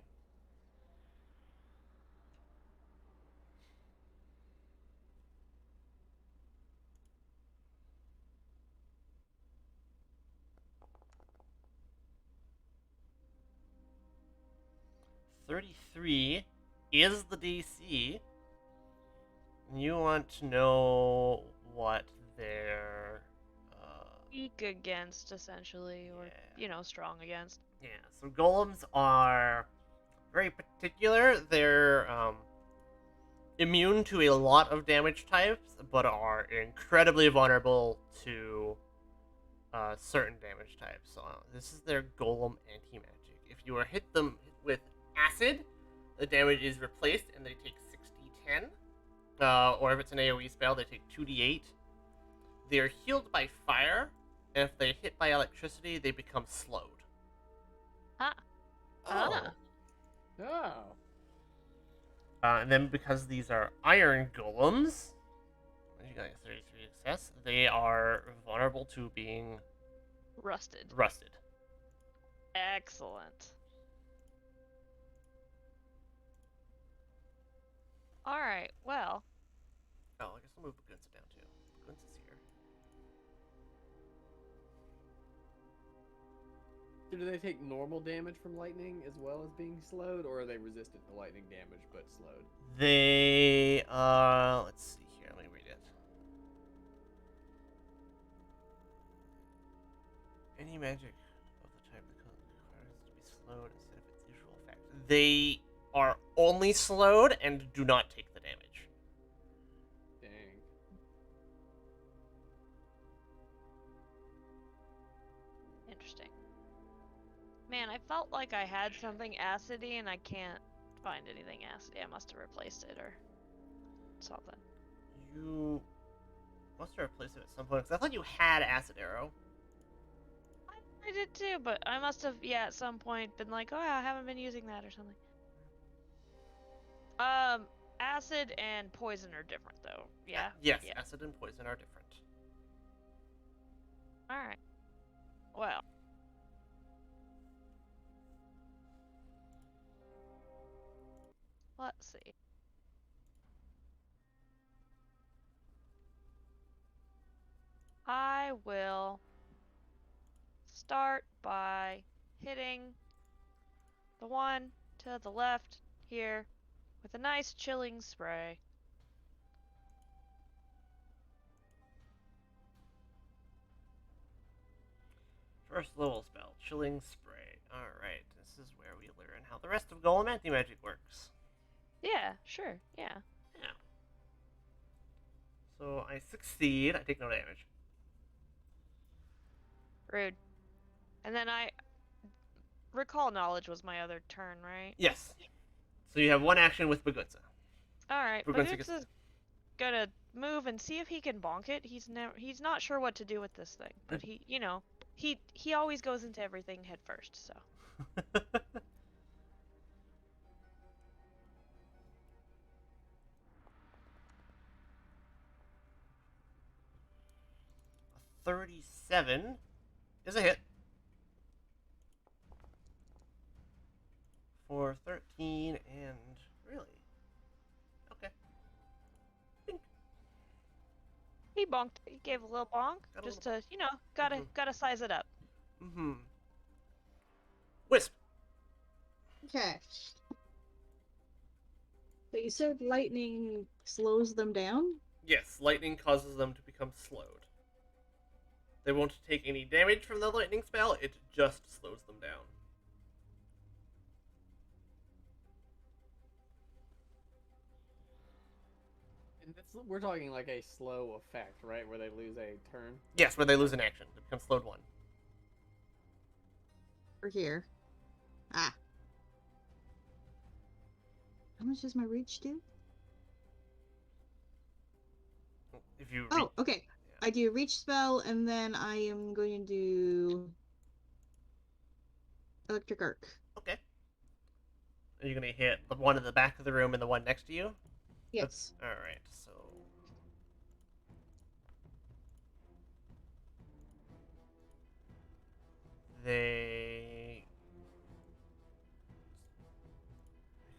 $33 is the DC. You want to know what their Weak against, essentially, or Yeah. Strong against. Yeah, so golems are very particular. They're immune to a lot of damage types, but are incredibly vulnerable to certain damage types. So this is their golem anti-magic. If you are hit them with acid, the damage is replaced and they take 6d10. Or if it's an AoE spell, they take 2d8. They are healed by fire, and if they're hit by electricity, they become slowed. Ah. Ah. Oh. And then because these are iron golems, you got 33 success, they are vulnerable to being Rusted. rusted. Excellent. All right. Well. Oh, like I also move Bagunza down too. Bagunza's here. So do they take normal damage from lightning as well as being slowed, or are they resistant to lightning damage but slowed? They let's see here. Let me read it. Any magic of the type that requires to be slowed instead of its usual effect. They are only slowed and do not take the damage. Dang. Interesting. Man, I felt like I had something acidy and I can't find anything acidy. I must have replaced it or something. You must have replaced it at some point because I thought you had acid arrow. I did too, but I must have, yeah, at some point been like, oh, I haven't been using that or something. Acid and poison are different though. Yeah? Yes, Yeah. acid and poison are different. Alright. Well. Let's see. I will start by hitting the one to the left here with a nice chilling spray. First level spell, Chilling Spray. Alright, this is where we learn how the rest of Golem anti-magic works. Yeah, sure, yeah. Yeah. So I succeed, I take no damage. Rude. And then I... Recall Knowledge was my other turn, right? Yes. So you have one action with Bagunza. Alright, Bagunza gets- Bagunza's gonna move and see if he can bonk it. He's not sure what to do with this thing, but he, you know, he always goes into everything head first, so. 37 is a hit. For 13 and really? Okay. He bonked. He gave a little bonk, Got a just little to, you know, gotta Mhm. gotta size it up. Mm-hmm. Wisp. Okay. But you said lightning slows them down? Yes, lightning causes them to become slowed. They won't take any damage from the lightning spell, it just slows them down. And we're talking like a slow effect, right? Where they lose a turn. Yes, where they lose an action. They become slowed 1. Or here. Ah. How much does my reach do? If you Oh, okay. I do reach spell, and then I am going to do electric arc. Okay. Are you gonna hit the one in the back of the room and the one next to you? Yes. Alright, so... They...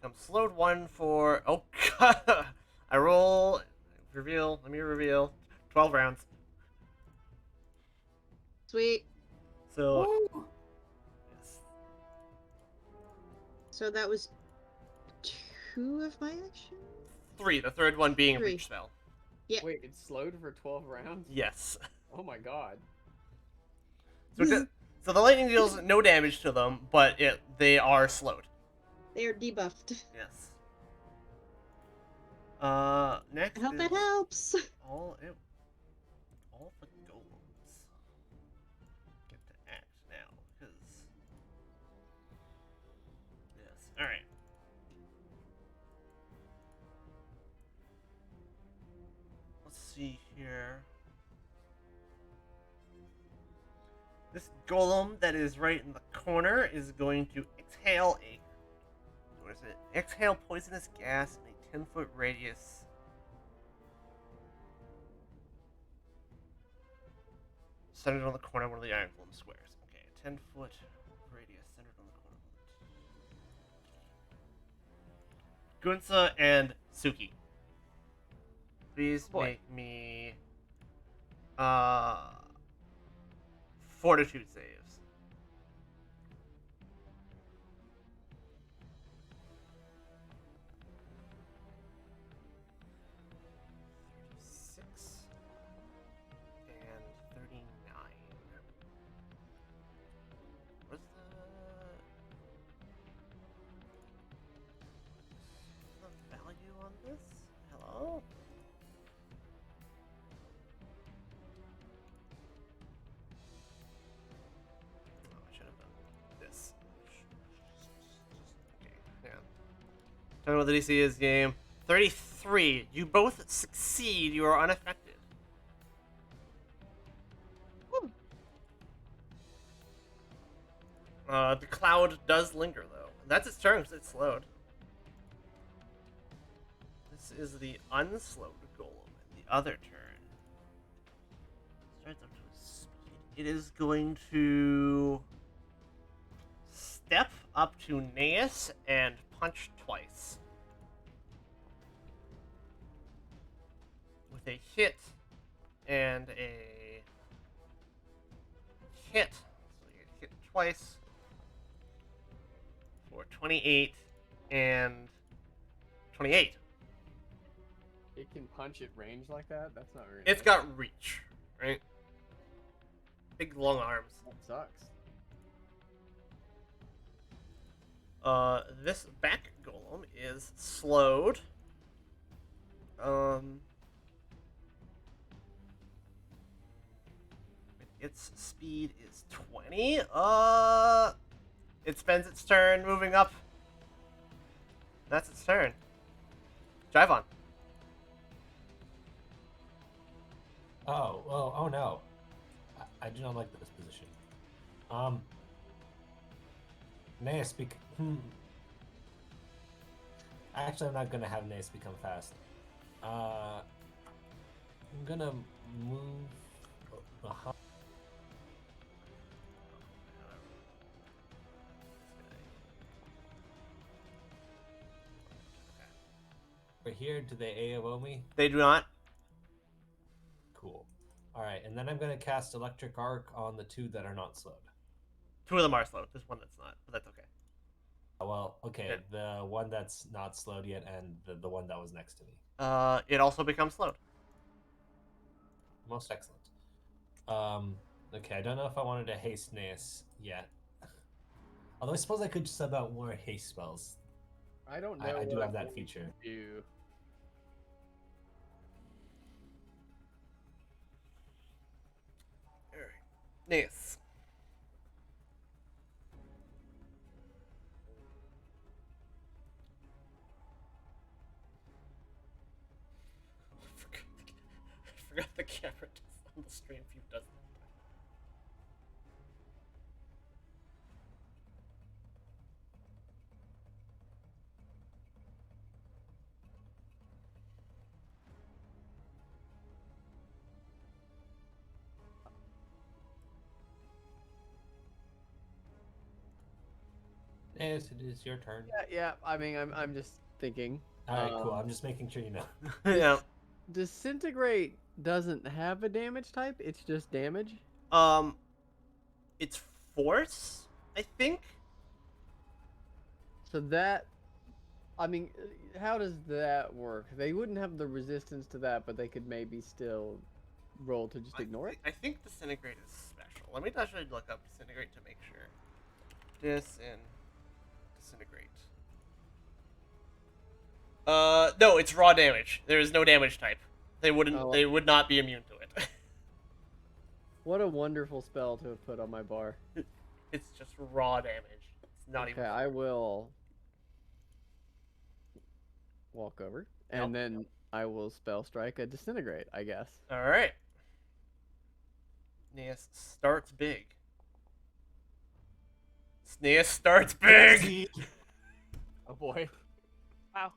become slowed 1 for... Oh, God! I roll... Reveal. Let me reveal. 12 rounds. Sweet. So... Woo! Yes. So that was 2 of my actions? 3, the third one being a 3. reach spell. Yeah. Wait, it's slowed for 12 rounds? Yes. Oh my god. So the lightning deals no damage to them, but they are slowed. They are debuffed. Yes. Next I hope is that helps. all the golems get to act now, because yes. All right. Let's see here. This golem that is right in the corner is going to exhale what is it? Exhale poisonous gas in a 10-foot radius. Centered on the corner of one of the Iron Golem squares. Okay, 10-foot radius centered on the corner. Gunsa and Suki. Please Boy. make me fortitude saves. Six and 39. What's the value on this? Hello? Oh, I should have done this. Okay, yeah. Tell me what the DC is, game. 33. You both succeed. You are unaffected. The cloud does linger, though. That's its turn because it's slowed. This is the unslowed golem. The other turn. Starts up to a speed. It is going to step up to Naeus and punch twice. With a hit and a hit. So you hit twice for 28 and 28. It can punch at range like that? That's not very It's nice. got reach, right? Big long arms. That sucks. This back golem is slowed. Its speed is 20. It spends its turn moving up. That's its turn. Drive on. Oh no. I do not like this position. Nea speak. Actually, I'm not gonna have Nea become fast. I'm gonna move. But here, do they AOO me? They do not. Cool. Alright, and then I'm gonna cast Electric Arc on the two that are not slowed. Two of them are slowed. There's one that's not, but that's okay. Oh, well, okay, Yeah. the one that's not slowed yet and the one that was next to me. It also becomes slowed. Most excellent. Okay, I don't know if I wanted to haste Naeus yet. Although I suppose I could sub out more haste spells. I don't know. I do what have that I'm feature. going to do. Alright. Nice. I forgot the camera does on the stream view does that. Naeus, it is your turn. Yeah. I mean, I'm just thinking. Alright, cool. Um, I'm just making sure you know. Yeah. Disintegrate doesn't have a damage type. It's just damage. It's force, I think. So that, I mean, how does that work? They wouldn't have the resistance to that, but they could maybe still roll to just ignore it. I think disintegrate is special. Let me actually look up disintegrate to make sure. Disintegrate. No, it's raw damage. There is no damage type. They wouldn't. Oh. They would not be immune to it. What a wonderful spell to have put on my bar. It's just raw damage. It's not Okay, even. I will walk over, and then I will spell strike a disintegrate, I guess. All right. Naeus starts big. Naeus starts big. Oh boy. Wow.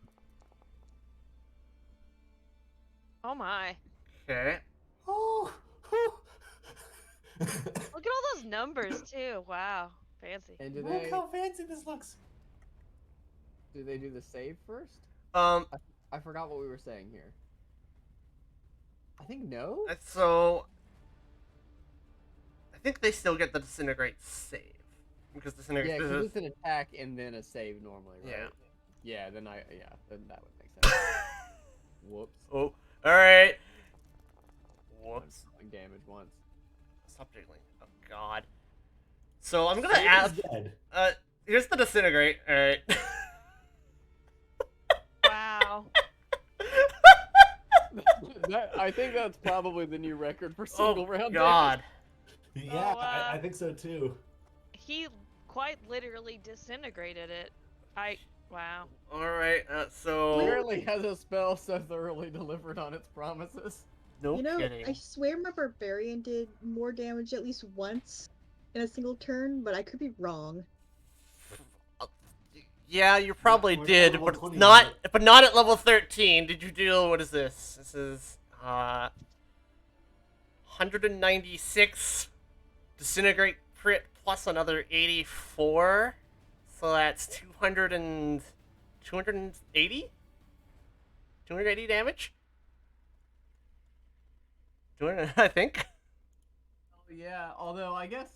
Oh my. Okay. Oh. Look at all those numbers too. Wow. Fancy. And do Look they how fancy this looks. do the save first? Um. I forgot what we were saying here. I think no. So I think they still get the disintegrate save because disintegrate. Yeah, because it's an attack and then a save normally, right? Yeah. Yeah, then that would make sense. Whoops. Oh, all right. Whoops. I'm dealing damage once. Stop jiggling. Oh God. So I'm gonna Save ask. is dead. Here's the disintegrate. All right. Wow. I think that's probably the new record for single Oh round. God. Yeah, Oh, I think so too. He quite literally disintegrated it. Wow. All right. So. Rarely has a spell so thoroughly delivered on its promises. No You know, kidding. I swear my barbarian did more damage at least once in a single turn, but I could be wrong. Yeah, you probably We're did, level but 20, not. right? But not at level 13. Did you do? What is this? This is 196 disintegrate crit plus another 84. So that's 280? 280 damage? 200, I think. Oh, yeah, although I guess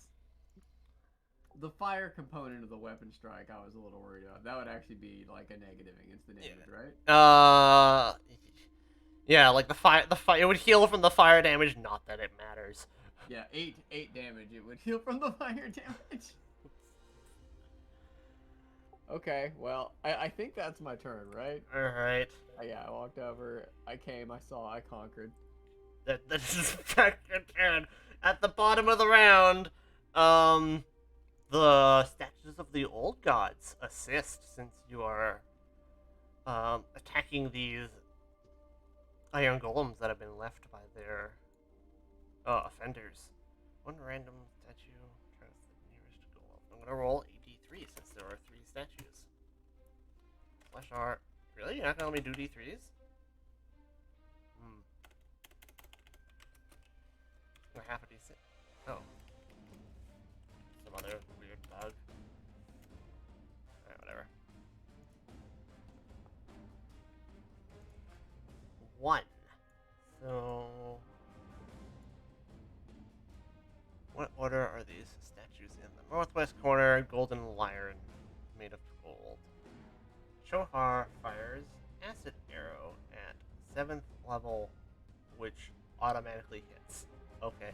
the fire component of the weapon strike I was a little worried about. That would actually be like a negative against the damage, right? Yeah, like the fire, it would heal from the fire damage. Not that it matters. Yeah, 8 damage. It would heal from the fire damage. Okay, well, I think that's my turn, right? All right. Yeah, I walked over, I came, I saw, I conquered. That is back your turn. At the bottom of the round, the statues of the old gods assist since you are attacking these iron golems that have been left by their offenders. One random statue tries the nearest golem. I'm gonna roll a d3 since there are 3 statues. Flesh art. Really? You're not gonna let me do d3s? Or half a d6. Oh. Some other weird bug. Alright, whatever. 1. So. What order are these statues in? The northwest corner, golden lyre made of gold. Shohar fires acid arrow at 7th level, which automatically hits. Okay. I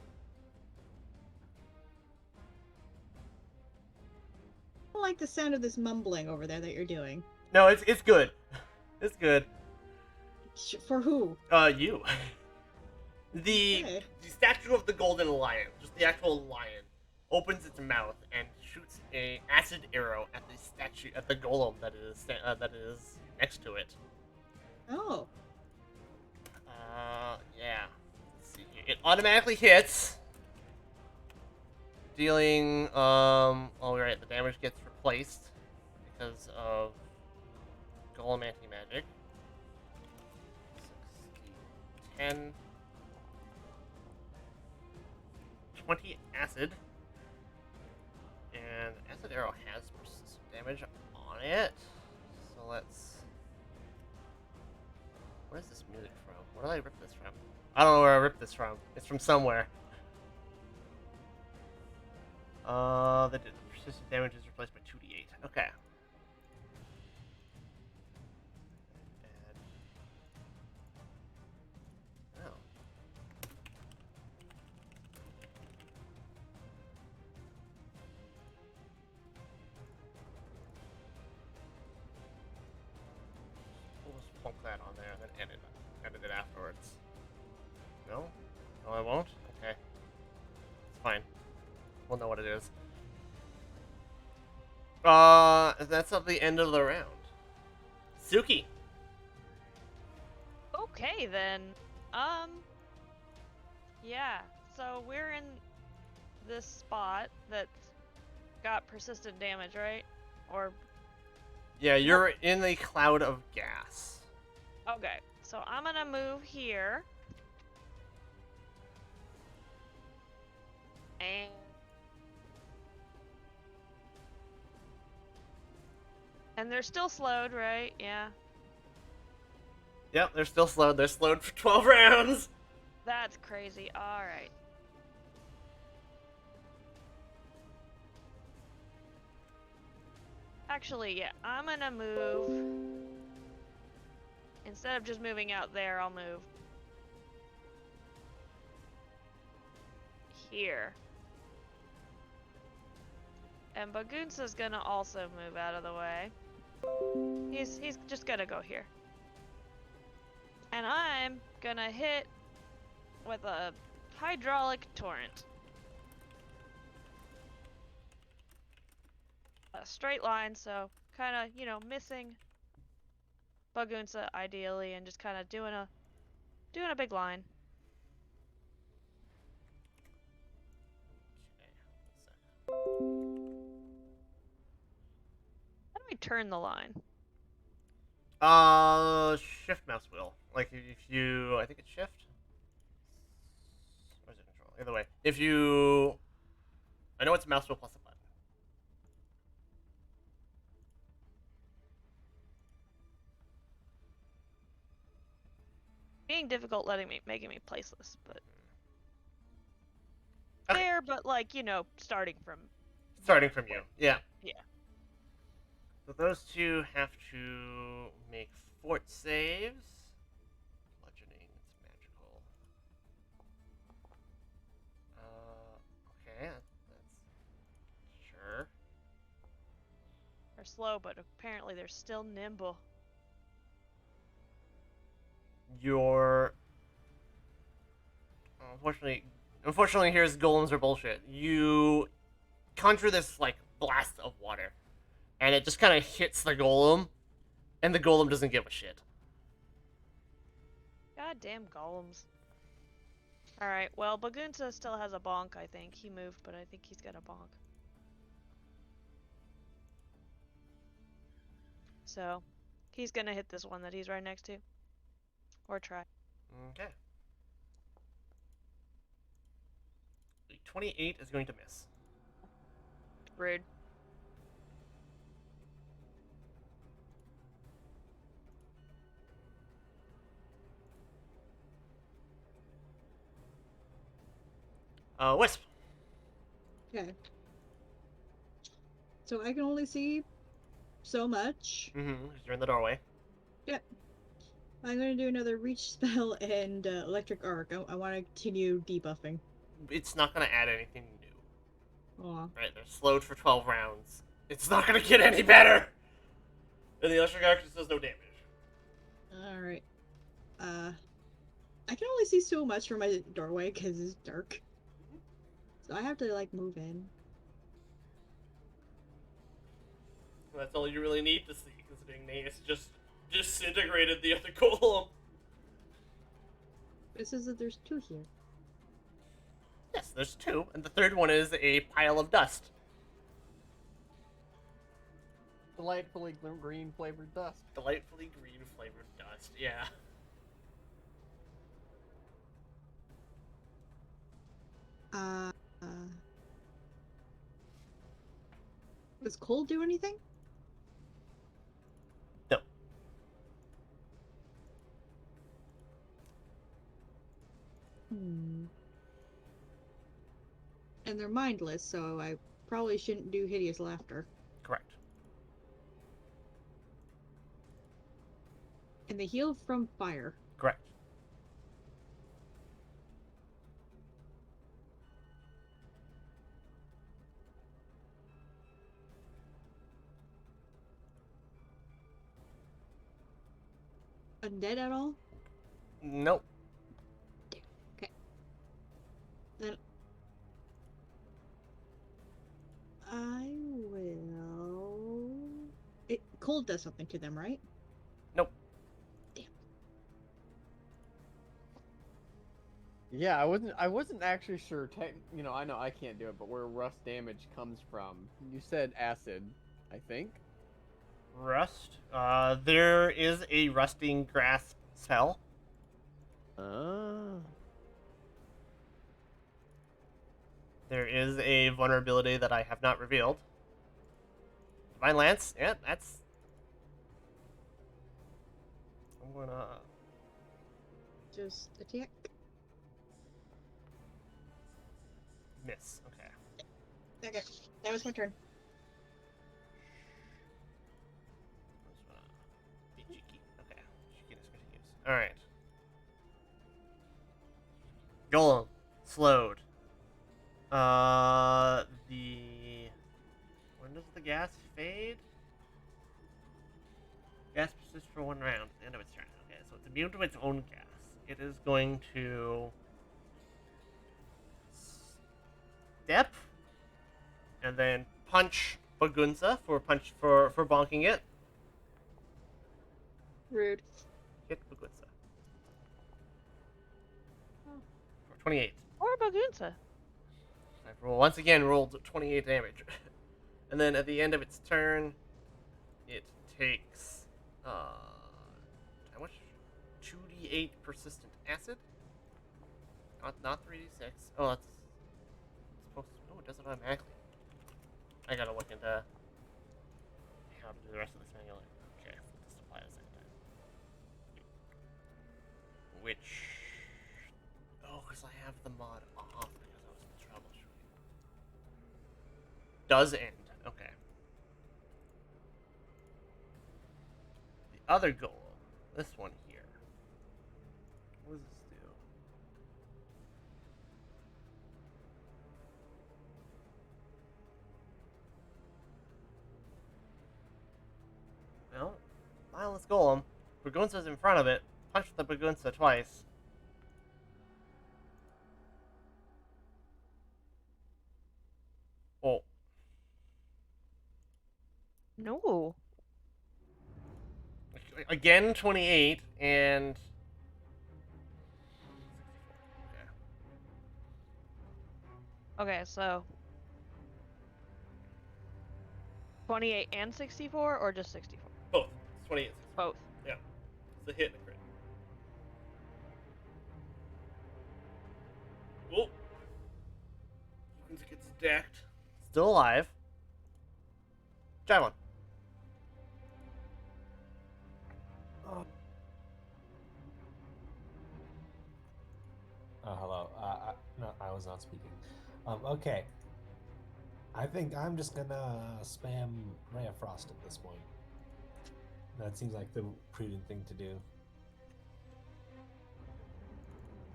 don't like the sound of this mumbling over there that you're doing. No, it's good. It's good. For who? You. The Okay. the statue of the golden lion, just the actual lion, opens its mouth and shoots a acid arrow at the statue, at the golem that is next to it. Oh. Yeah. Let's see here. It automatically hits, dealing oh right, the damage gets replaced because of golem anti-magic. 10 20 acid, and acid arrow has persistent damage on it. So let's. What is this music from? Where did I rip this from? I don't know where I ripped this from. It's from somewhere. The persistent damage is replaced by 2d8. Okay. Oh. We'll just plunk that on there and then edit it afterwards. No? No, I won't? Okay. It's fine. We'll know what it is. That's at the end of the round. Suki! Okay then. Yeah. So we're in this spot that's got persistent damage, right? Or Yeah, you're in a cloud of gas. okay. So I'm gonna move here. And they're still slowed, right? Yeah. Yep, they're still slowed. They're slowed for 12 rounds. That's crazy. Alright. Actually, yeah, I'm gonna move. Instead of just moving out there, I'll move here. And Bagunsa's gonna also move out of the way. He's just gonna go here. And I'm gonna hit with a hydraulic torrent. A straight line, so kind of, you know, missing Bagunsa ideally, and just kind of doing a big line. Okay, How do I turn the line? shift mouse wheel. Like if you, I think it's shift. Or is it control? Either way, if you, I know it's mouse wheel plus a button. Being difficult, making me placeless, but Okay. fair. But like, you know, starting from Starting from you, yeah. Yeah. So those two have to make fort saves. Bludgeoning, it's magical. Okay, that's sure. They're slow, but apparently they're still nimble. Your unfortunately, here's golems are bullshit. You conjure this like blast of water, and it just kind of hits the golem, and the golem doesn't give a shit. Goddamn golems. Alright, well, Bagunsa still has a bonk, I think. He moved, but I think he's got a bonk. So, he's gonna hit this one that he's right next to. Or try. Okay. 28 is going to miss. Rude. Wisp. Okay. So I can only see so much. You're in the doorway. I'm gonna do another reach spell and electric arc. I want to continue debuffing. It's not gonna add anything new. Aw. Right, they're slowed for 12 rounds. It's not gonna get any better! And the electric arc just does no damage. Alright. I can only see so much from my doorway because it's dark. So I have to, like, move in. That's all you really need to see, considering Naeus just disintegrated the other golem. It says that there's two here. Yes, there's two, and the third one is a pile of dust. Delightfully green flavored dust. Delightfully green flavored dust, yeah. Does cold do anything? No. And they're mindless, so I probably shouldn't do hideous laughter. Correct. And they heal from fire. Correct. Undead at all? Nope. Okay. Then I will. Cold does something to them, right? Nope. Damn. Yeah, I wasn't actually sure. You know, I know I can't do it, but where rust damage comes from. You said acid, I think. Rust. There is a rusting grasp spell. There is a vulnerability that I have not revealed. Divine Lance. Yeah, that's. I'm gonna. Just attack. Miss. Okay. Okay, that was my turn. Be cheeky. Okay. Cheekiness continues. Alright. Golem. Slowed. When does the gas fade? Gas persists for 1 round at the end of its turn. Okay, so it's immune to its own gas. It is going to step and then punch Bagunza for bonking it. Rude. Hit Bagunza. For 28. Or Bagunza. Once again rolled 28 damage. And then at the end of its turn, it takes how much? 2d8 persistent acid. Not 3d6. Oh, that's supposed to. Oh, it does it automatically. I gotta look into how to do the rest of this manually. Okay, just apply it a second time. Which. Oh, because I have the mod off because I was troubleshooting. Does end. Okay. The other goal, this one here. What does this do? Well, Lioneless Golem. Bagunza's in front of it. Punch the Bagunza twice. Oh. No. Again, 28, and... Okay, so 28 and 64, or just 64? Both. It's 28. Both. Yeah. It's a hit and a crit. Oh. Once it gets stacked. Still alive. Javelin. Oh, hello. No, I was not speaking. Okay. I think I'm just gonna spam Ray of Frost at this point. That seems like the prudent thing to do.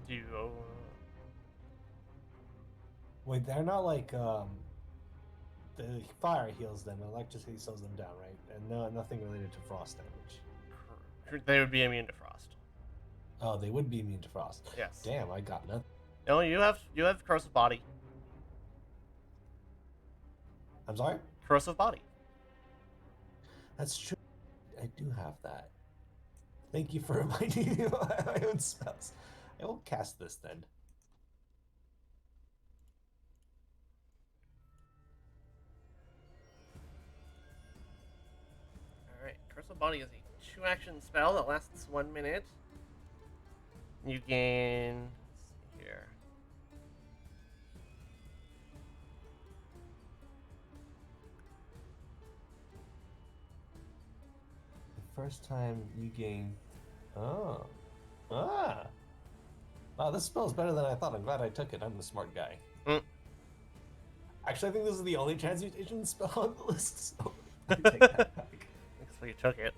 Do you... Wait, they're not like the fire heals them, electricity slows them down, right? And nothing related to frost damage. They would be immune to frost. Oh, they would be immune to frost. Yes. Damn, I got nothing. No, you have corrosive body. I'm sorry? Corrosive body. That's true. I do have that. Thank you for reminding me of my own spells. I will cast this then. Alright, corrosive body is a 2-action spell that lasts 1 minute. You gain... Let's see here. The first time you gain... Oh. Ah. Wow, this spell's better than I thought. I'm glad I took it. I'm the smart guy. Mm. Actually, I think this is the only transmutation spell on the list, so I take that back. That's why you took it.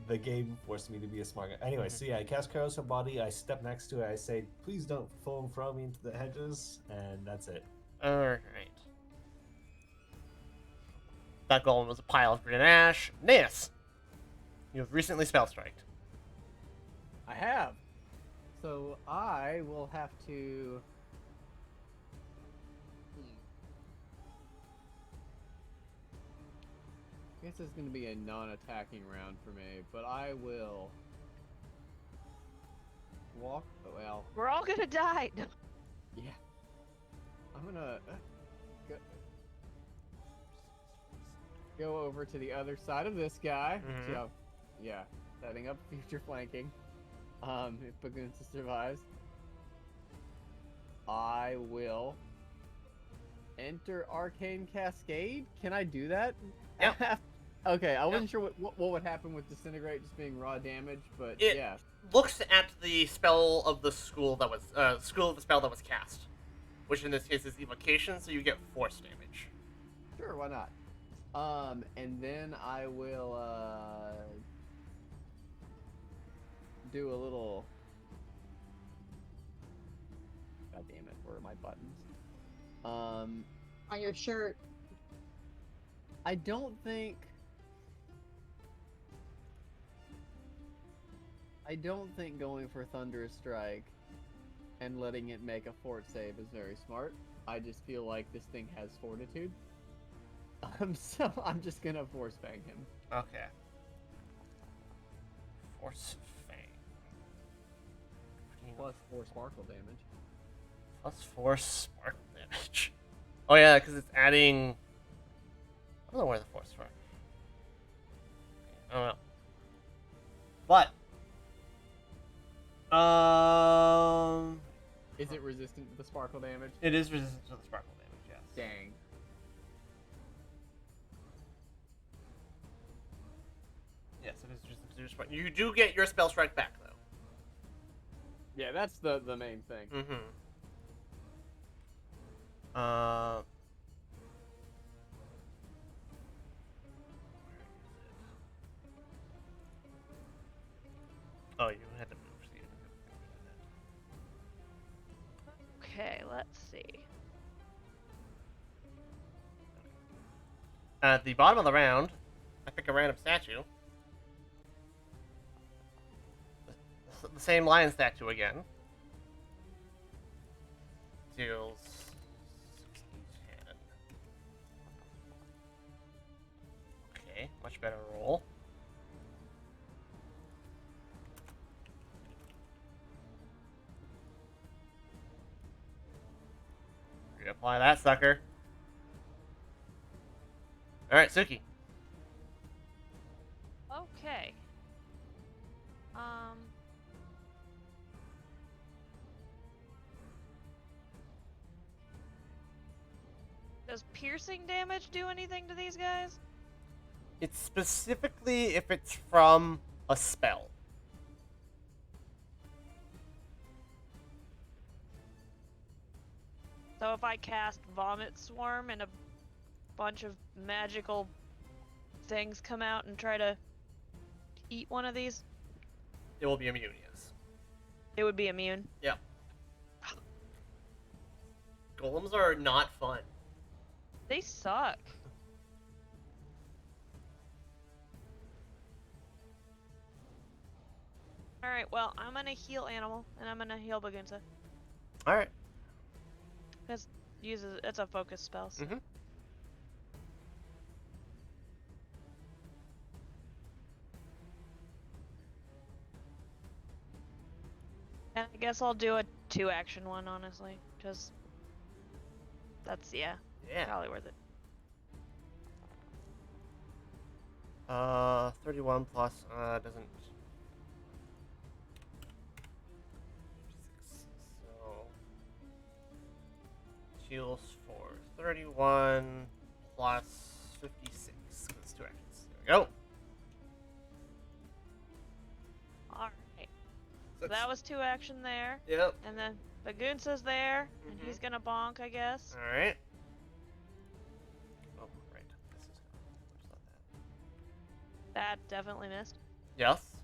The game forced me to be a smart guy. Anyway, so yeah, I cast Corrosive Body, I step next to it, I say, please don't foam throw me into the hedges, and that's it. Alright. That golem was a pile of green ash. Naeus! You have recently spell-striked. I have. So I will have to. I guess it's going to be a non-attacking round for me, but I will walk. Well, We're all gonna die. yeah. I'm gonna go over to the other side of this guy. Mhm. So, yeah, setting up future flanking. If Bagunza survives, I will enter Arcane Cascade. Can I do that? Yep. Okay, I wasn't sure what would happen with Disintegrate just being raw damage, but yeah. Looks at the spell of the school that was the spell that was cast. which in this case is evocation, so you get force damage. Sure, why not? And then I will do a little. God damn it! Where are my buttons? On your shirt. I don't think going for Thunderous Strike and letting it make a fort save is very smart. I just feel like this thing has fortitude. So I'm just gonna force bang him. Okay. Force Fang. Plus 4 sparkle damage. Plus 4 sparkle damage. Oh yeah, because it's adding. I don't know where the force spark. I don't know. But Is it resistant to the sparkle damage? it is resistant to the sparkle damage. Yes. Dang. Yes, it is resistant to the sparkle. You do get your spell strike back though. Yeah, that's the main thing. Mm-hmm. Oh, you had to move. So you didn't have to Okay, let's see. At the bottom of the round, I pick a random statue. The same lion statue again. Deals 6d10. Okay, much better roll. Reapply that sucker. Alright, Suki. Okay. Does piercing damage do anything to these guys? It's specifically if it's from a spell. So if I cast Vomit Swarm and a bunch of magical things come out and try to eat one of these, It will be immune, yes. it would be immune. Yeah. Golems are not fun. They suck. Alright, well, I'm gonna heal Animal, and I'm gonna heal Bagunsa. Alright. Because it's a focus spell. So. Mhm. And I guess I'll do a 2-action one, honestly. Because that's, yeah, Yeah. probably worth it. 31 plus, doesn't... 56, so... Heals for 31 plus 56, that's 2 actions. There we go. Alright. So that was 2 action there. Yep. And then Bagunsa's there, and Mhm. he's gonna bonk, I guess. Alright. Oh, right. This is not that. That definitely missed. Yes.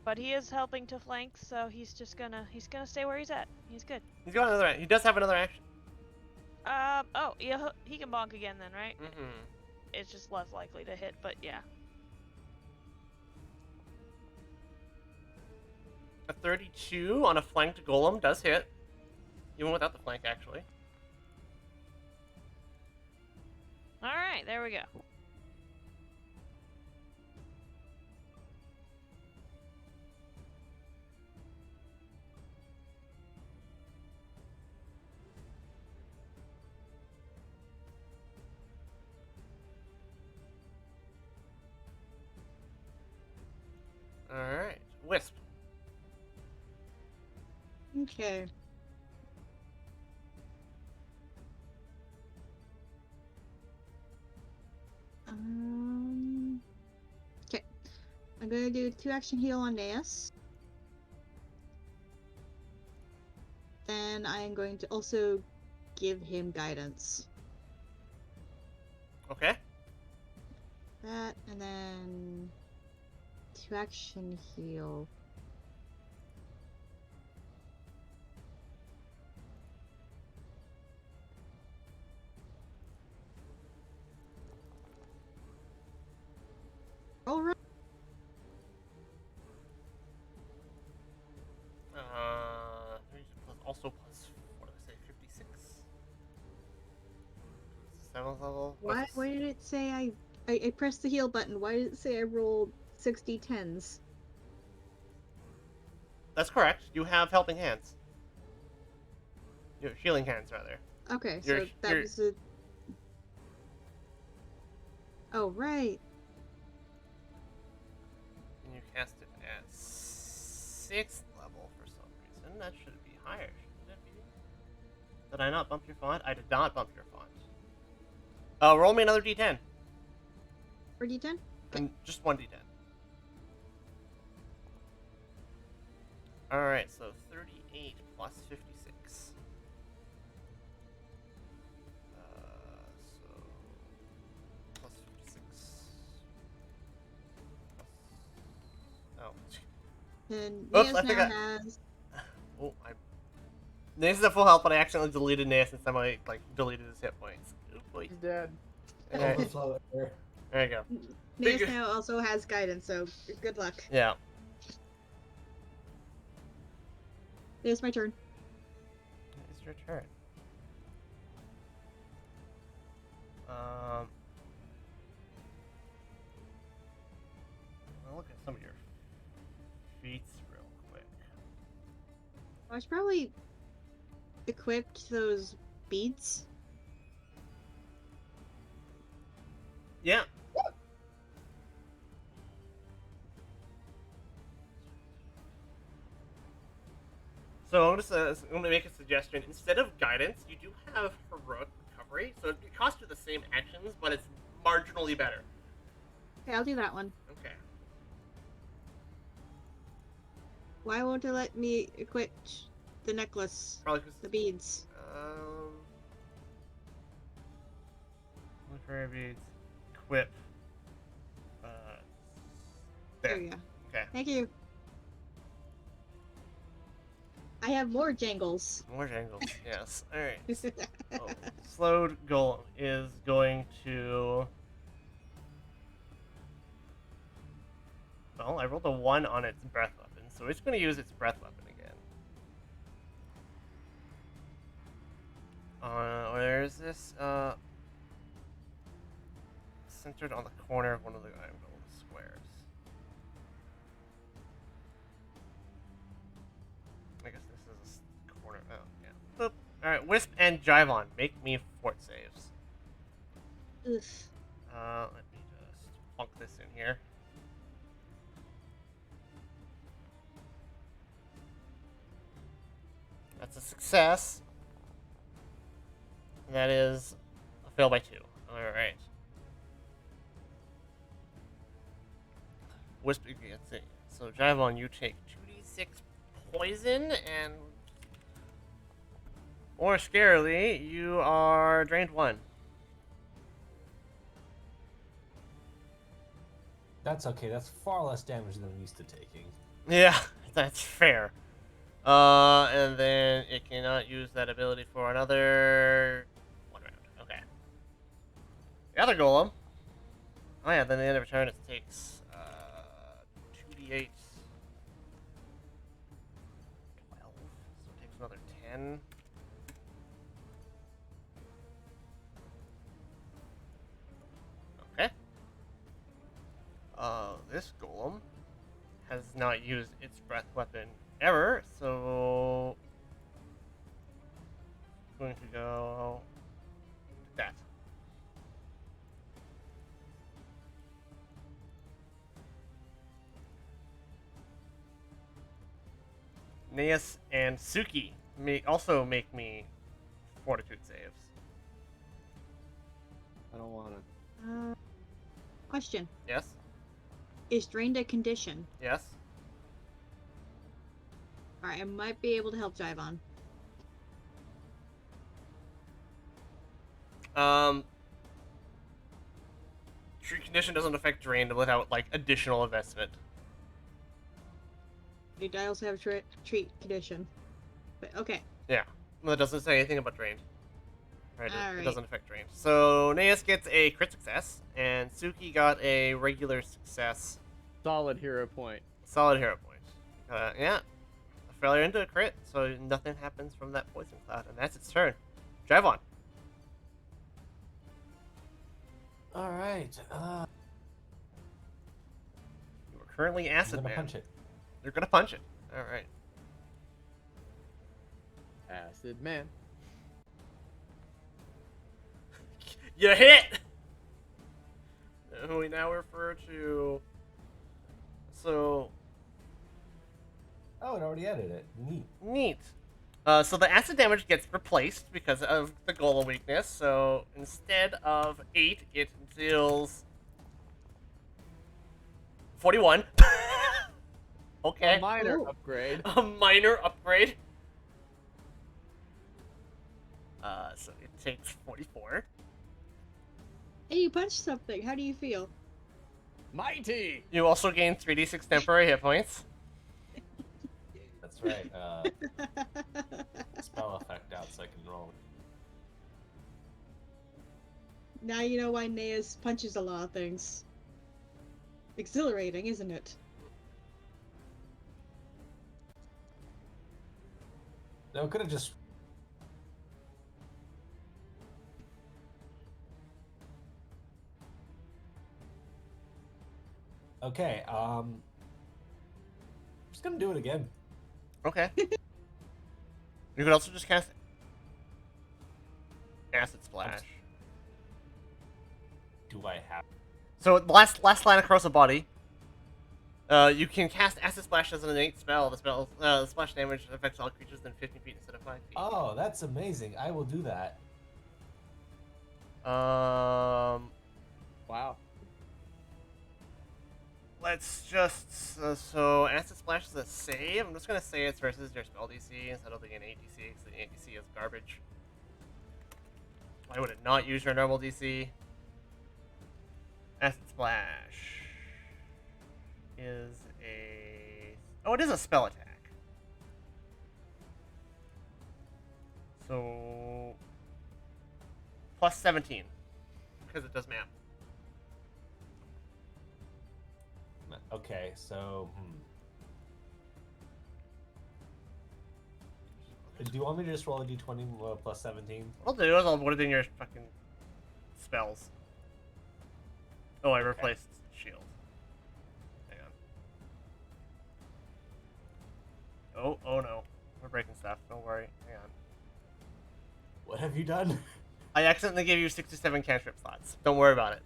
But he is helping to flank, so he's gonna stay where he's at. He's good. He's got another. He does have another action. Oh, yeah, he can bonk again then, right? Mm-hmm. It's just less likely to hit, but yeah. A 32 on a flanked golem does hit, even without the flank, actually. All right, there we go. All right, Wisp. Okay. Okay. I'm gonna do 2-action heal on Naeus. then I am going to also give him guidance. Okay. That, and then 2 action heal. All right. Also plus, what did I say, 56? 7th level? Why did it say I pressed the heal button? Why did it say I rolled 60 10s? That's correct. You have helping hands. Your healing hands, rather. Okay, You're- so that you're- was a. Oh, right. And you cast it at 6th level for some reason. That should be higher, shouldn't it be? Did I not bump your font? I did not bump your font. Roll me another d10. For D10? And just one d10. Alright, so 38 plus 56. So plus 56. Oh. And Oops, Nias I think now I- has. Oh, Nace is at full health, but I accidentally deleted Nace and somebody deleted his hit points. Oh boy. He's dead. Alright, Overflow error. there you go. Nias Big- now also has guidance, so good luck. Yeah. It's my turn. It's your turn. I'll look at some of your feats real quick. I was probably equipped those beads. Yeah. So I'm gonna make a suggestion. Instead of guidance, you do have heroic recovery. So it costs you the same actions, but it's marginally better. Okay, I'll do that one. Okay. Why won't it let me equip the necklace, Probably because the beads? Military beads, equip. There There. you go. Okay. Thank you. I have more jangles. More jangles. Yes. All right. Oh, slowed golem is going to. Well, I rolled a 1 on its breath weapon, so it's going to use its breath weapon again. Where is this? Centered on the corner of one of the Iron Golem squares. I guess this is a corner. Oh, yeah. Boop. Alright, Wisp and Jivon, make me fort saves. Oof. Let me just plunk this in here. That's a success. That is a fail by 2. Alright. Wisp, let's see. So, Jivon, you take 2d6 poison, and more scarily, you are drained 1. That's okay. That's far less damage than I'm used to taking. Yeah, that's fair. And then it cannot use that ability for another 1 round. Okay. The other golem. Oh yeah, then at the end of turn it takes 2d8. 12. So it takes another 10. Okay. This golem has not used its breath weapon ever, so I'm going to go that. Naeus and Suki may also make me fortitude saves. I don't want to. Question. Yes? Is drained a condition? Yes? Alright, I might be able to help Jivon. Treat condition doesn't affect drain without like additional investment. I also have treat condition. But okay. Yeah, well, it doesn't say anything about drained. Right, it Alright. doesn't affect drained. So Naeus gets a crit success, and Suki got a regular success. Solid hero point. Solid hero point. Yeah, a failure into a crit, so nothing happens from that poison cloud, and that's its turn. Javon. All right. You are currently I'm acid gonna man. punch it. You're gonna punch it. All right. Acid man. You hit. Who we now refer to. So Oh, it already added it. Neat. neat. So the acid damage gets replaced because of the golem weakness. So instead of 8, it deals 41. Okay. A minor Ooh. upgrade. A minor upgrade. So it takes 44. Hey, you punched something. How do you feel? Mighty. You also gain 3d6 temporary hit points. That's right. Spell effect out so I can roll. Now you know why Naeus punches a lot of things. Exhilarating, isn't it? No, could have just. Okay. Just gonna do it again. Okay. You could also just cast Acid Splash. Do I have? So the last line across the body. You can cast Acid Splash as an innate spell. The splash damage affects all creatures within 15 feet instead of 5 feet. Oh, that's amazing. I will do that. Wow. Let's just so Acid Splash is a save. I'm just gonna say it's versus your spell DC instead of the innate DC because the innate DC is garbage. Why would it not use your normal DC? Acid Splash is a it is a spell attack. So plus 17 because it does math. Okay, so. Do you want me to just roll a d20 plus 17? What I'll do is I'll put it in your fucking spells. Oh, I replaced shield. Hang on. Oh no. We're breaking stuff. Don't worry. Hang on. What have you done? I accidentally gave you 67 cantrip slots. Don't worry about it.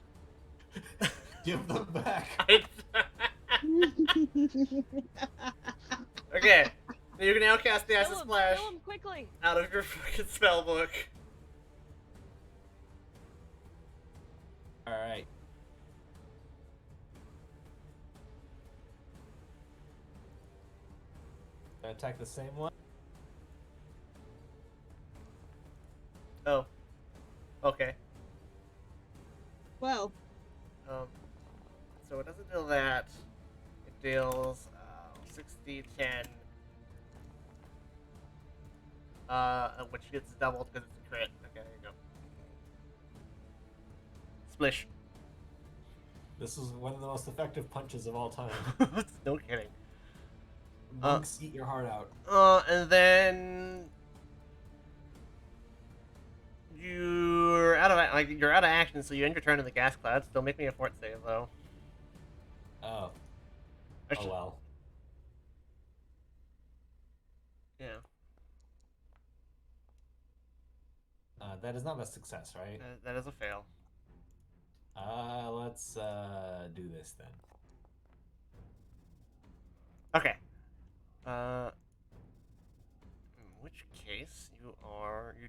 Give them back. Okay. You can now cast the Acid Splash Kill him quickly. out of your fucking spell book. Alright. Attack the same one? Oh. Okay. Well, So it doesn't deal that. It deals 60, 10. Which gets doubled because it's a crit. Okay, there you go. Splish. This is one of the most effective punches of all time. No kidding. Monks, eat your heart out. And then you're out of action, so you end your turn in the gas cloud. Still make me a fort save though. Oh. I should- Oh well. Yeah, That is not a success, right? that is a fail. Let's do this then. Okay. In which case you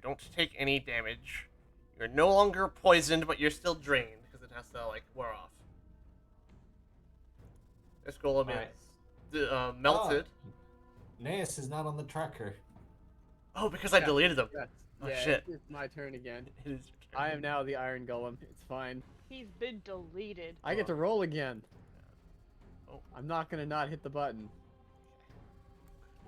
don't take any damage. You're no longer poisoned, but you're still drained because it has to like wear off. This golem is melted. Naeus is not on the tracker. Oh, because I Yeah. deleted them. Yes. Oh yeah, shit. it's my turn again. It is your turn. I am now the Iron Golem. It's fine. He's been deleted. I get to roll again. Oh. I'm not gonna not hit the button.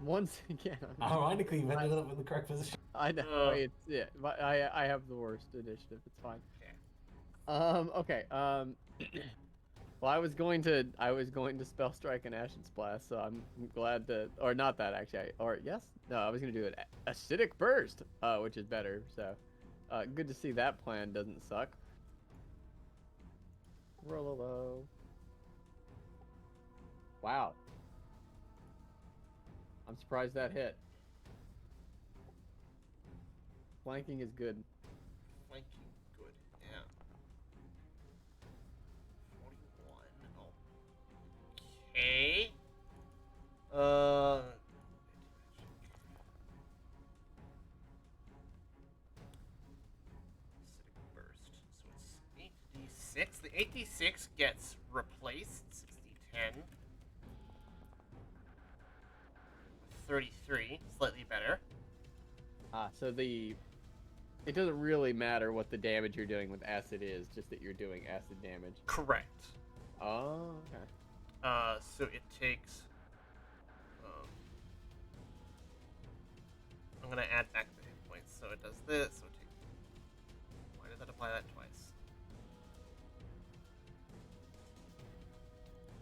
Once again. Ironically, you've ended up in the correct position. I know. Ugh. It's yeah. But I have the worst initiative. It's fine. Okay. Okay. Well, I was going to spell strike an Ashen Splash, so I'm glad to, or not that actually, or yes, no, I was gonna do an acidic burst, which is better. So, good to see that plan doesn't suck. Roll a low. Wow. I'm surprised that hit. Flanking is good. Flanking, good. Yeah. 41. Okay. Acidic burst. So it's 8d6. The 8d6 gets replaced. 60-10. 33. Slightly better. So it doesn't really matter what the damage you're doing with acid is, just that you're doing acid damage. Correct. Oh, okay. So it takes. I'm gonna add back the hit points. So it does this. So it takes. Why did that apply that twice?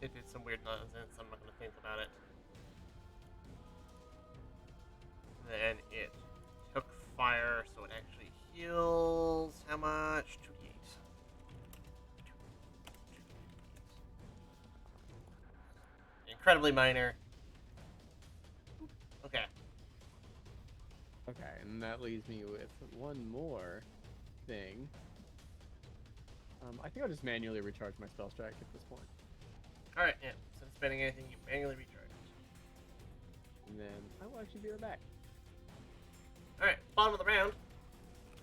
It did some weird nonsense. I'm not gonna think about it. Then it took fire, so it actually heals. How much? 2d8. Incredibly minor. Okay. Okay, and that leaves me with one more thing. I think I'll just manually recharge my spell strike at this point. Alright, yeah. Instead of spending anything, you manually recharge it. And then I will actually be right back. Alright, bottom of the round.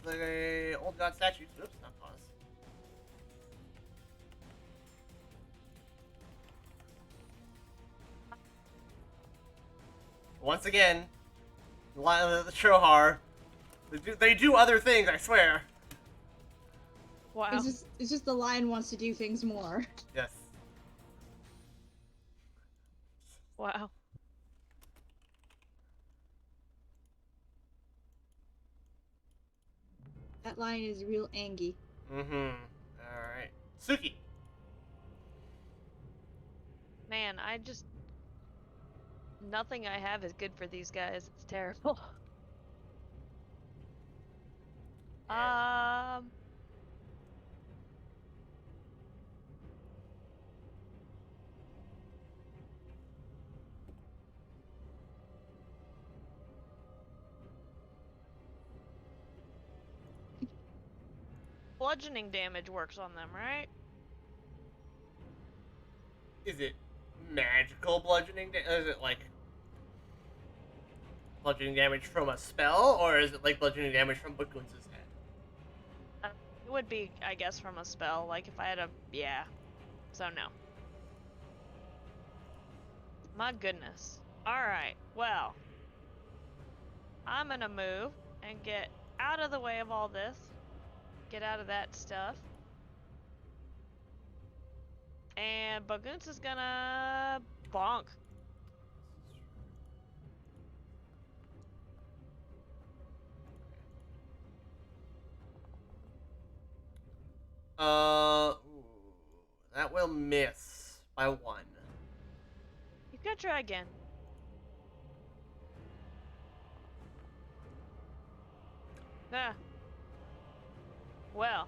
The old god statue. Oops, not pause. Once again, the Trohar. They do other things, I swear. Wow. It's just the lion wants to do things more. Yes. Wow. That lion is real angry. Mm-hmm. Alright. Suki. Man, nothing I have is good for these guys. It's terrible. Bludgeoning damage works on them, right? Is it magical bludgeoning damage? Is it like bludgeoning damage from a spell, or is it like bludgeoning damage from Bakunz's head? It would be, I guess, from a spell. Like if I had a, yeah. So no. My goodness. Alright, well. I'm gonna move and get out of the way of all this. Get out of that stuff. And Bagunz is gonna bonk. Ooh, that will miss by 1. You gotta try again. Ah. Well.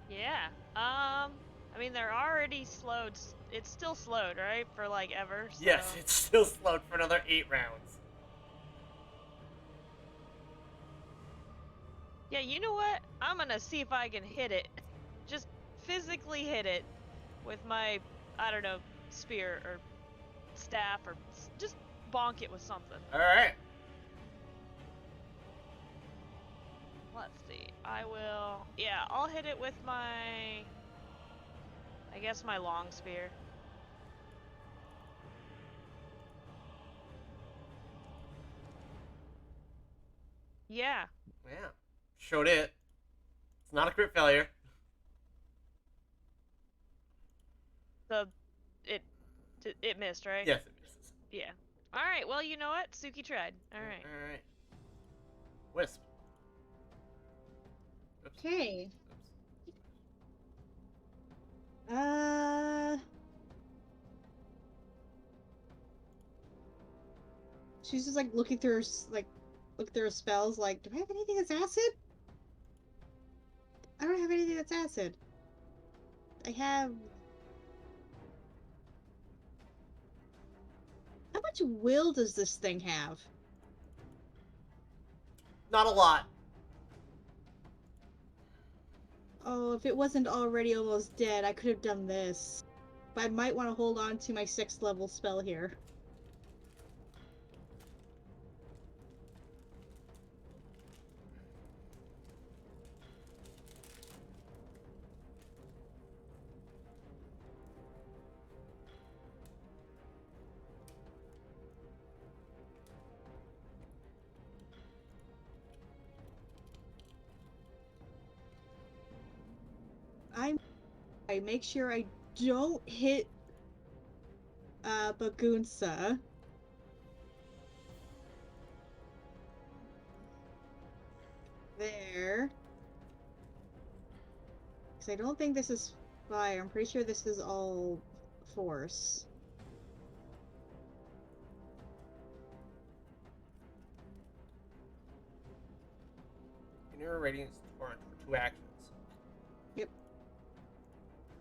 Yeah. I mean, they're already slowed. It's still slowed, right? For like ever. So... Yes, it's still slowed for another 8 rounds. Yeah, you know what? I'm gonna see if I can hit it. Just physically hit it with my, I don't know, spear or staff, or just bonk it with something. Alright. Let's see. I will. Yeah, I'll hit it with my I guess my long spear. Yeah. Yeah. Showed it. It's not a crit failure. It missed, right? Yes, it misses. Yeah. All right. Well, you know what? Suki tried. All right. Alright. Wisp. Oops. Okay. Oops. She's just like looking through look through her spells. Like, do I have anything that's acid? I don't have anything that's acid. I have. How much will does this thing have? Not a lot. Oh, if it wasn't already almost dead, I could have done this. But I might want to hold on to my 6th level spell here. I make sure I don't hit Bagunsa. There. Because I don't think this is fire. I'm pretty sure this is all force. Inner Radiance Torrent for 2 actions. Yep.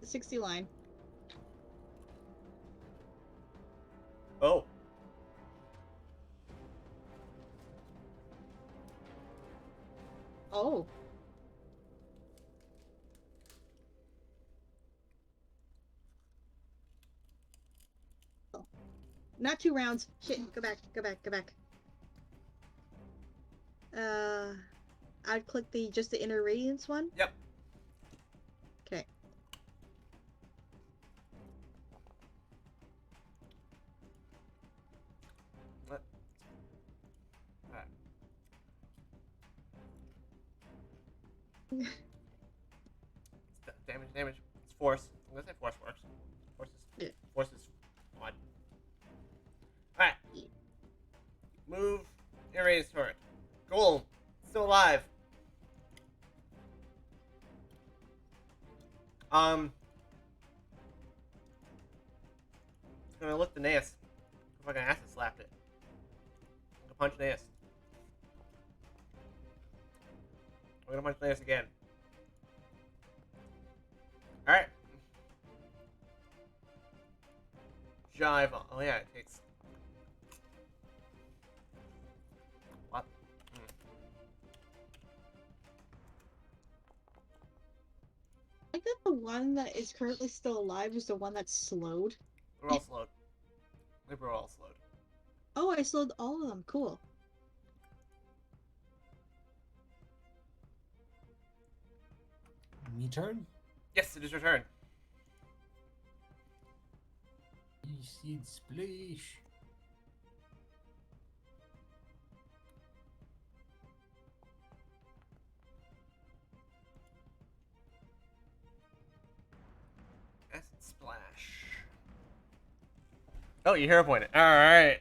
The 60 line. Oh. Oh. Not 2 rounds. Shit, go back, go back, go back. I'd click just the inner radiance one. Yep. Okay. What? Alright. Damage. It's force. I'm gonna say force works. Yeah. Force is odd. Alright. Move. Inner Radiance Torrent. Golem. Still alive. It's gonna look the Naeus. If I can acid slap it. I'm gonna punch Naeus. I'm gonna punch Naeus again. Alright. Jive. Oh yeah, it takes. What? I think that the one that is currently still alive is the one that's slowed. We're all slowed. We're all slowed. Oh, I slowed all of them. Cool. Me turn? Yes, it is your turn. Acid splash. Acid splash. Oh, you hero pointed. Alright.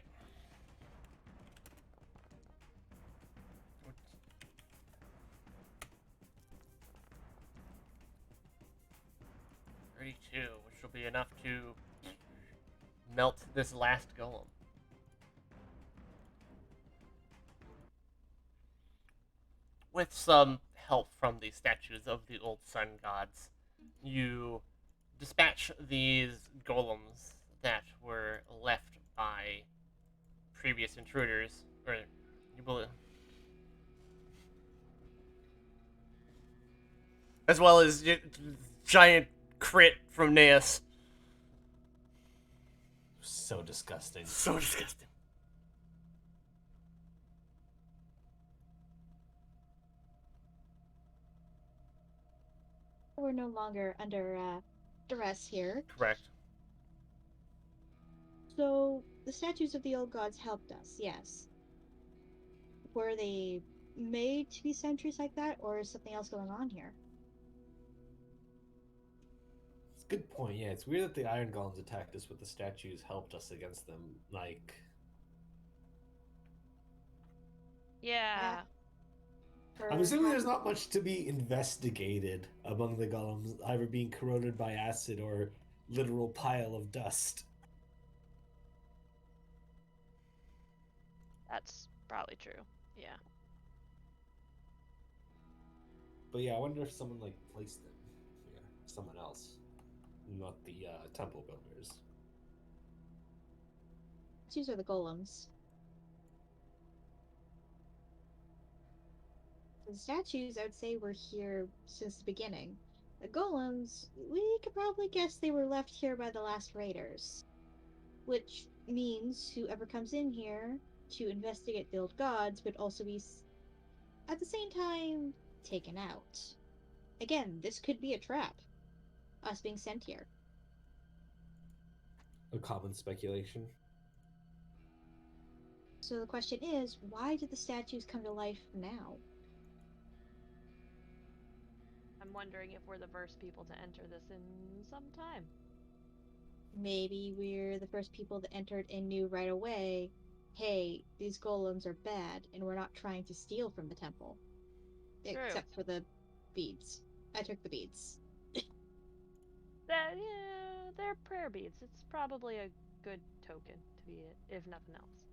Which will be enough to melt this last golem. With some help from the statues of the old sun gods, you dispatch these golems that were left by previous intruders, or you believe, as well as giant crit from Naeus. So disgusting. So disgusting. We're no longer under Dress here. Correct. So the statues of the old gods helped us, yes. Were they made to be sentries like that, or is something else going on here? It's a good point. Yeah, it's weird that the Iron Golems attacked us, but the statues helped us against them. Like, Yeah. I'm assuming there's not much to be investigated among the golems, either being corroded by acid or literal pile of dust. That's probably true. Yeah. But yeah, I wonder if someone like placed them here, someone else, not the temple builders. These are the golems. The statues, I would say, were here since the beginning. The golems, we could probably guess they were left here by the last raiders. Which means whoever comes in here to investigate the old gods would also be, at the same time, taken out. Again, this could be a trap. Us being sent here. A common speculation. So the question is, why did the statues come to life now? I'm wondering if we're the first people to enter this in some time. Maybe we're the first people that entered and knew right away, hey, these golems are bad, and we're not trying to steal from the temple. True. Except for the beads. I took the beads. Yeah, they're prayer beads. It's probably a good token to be it, if nothing else.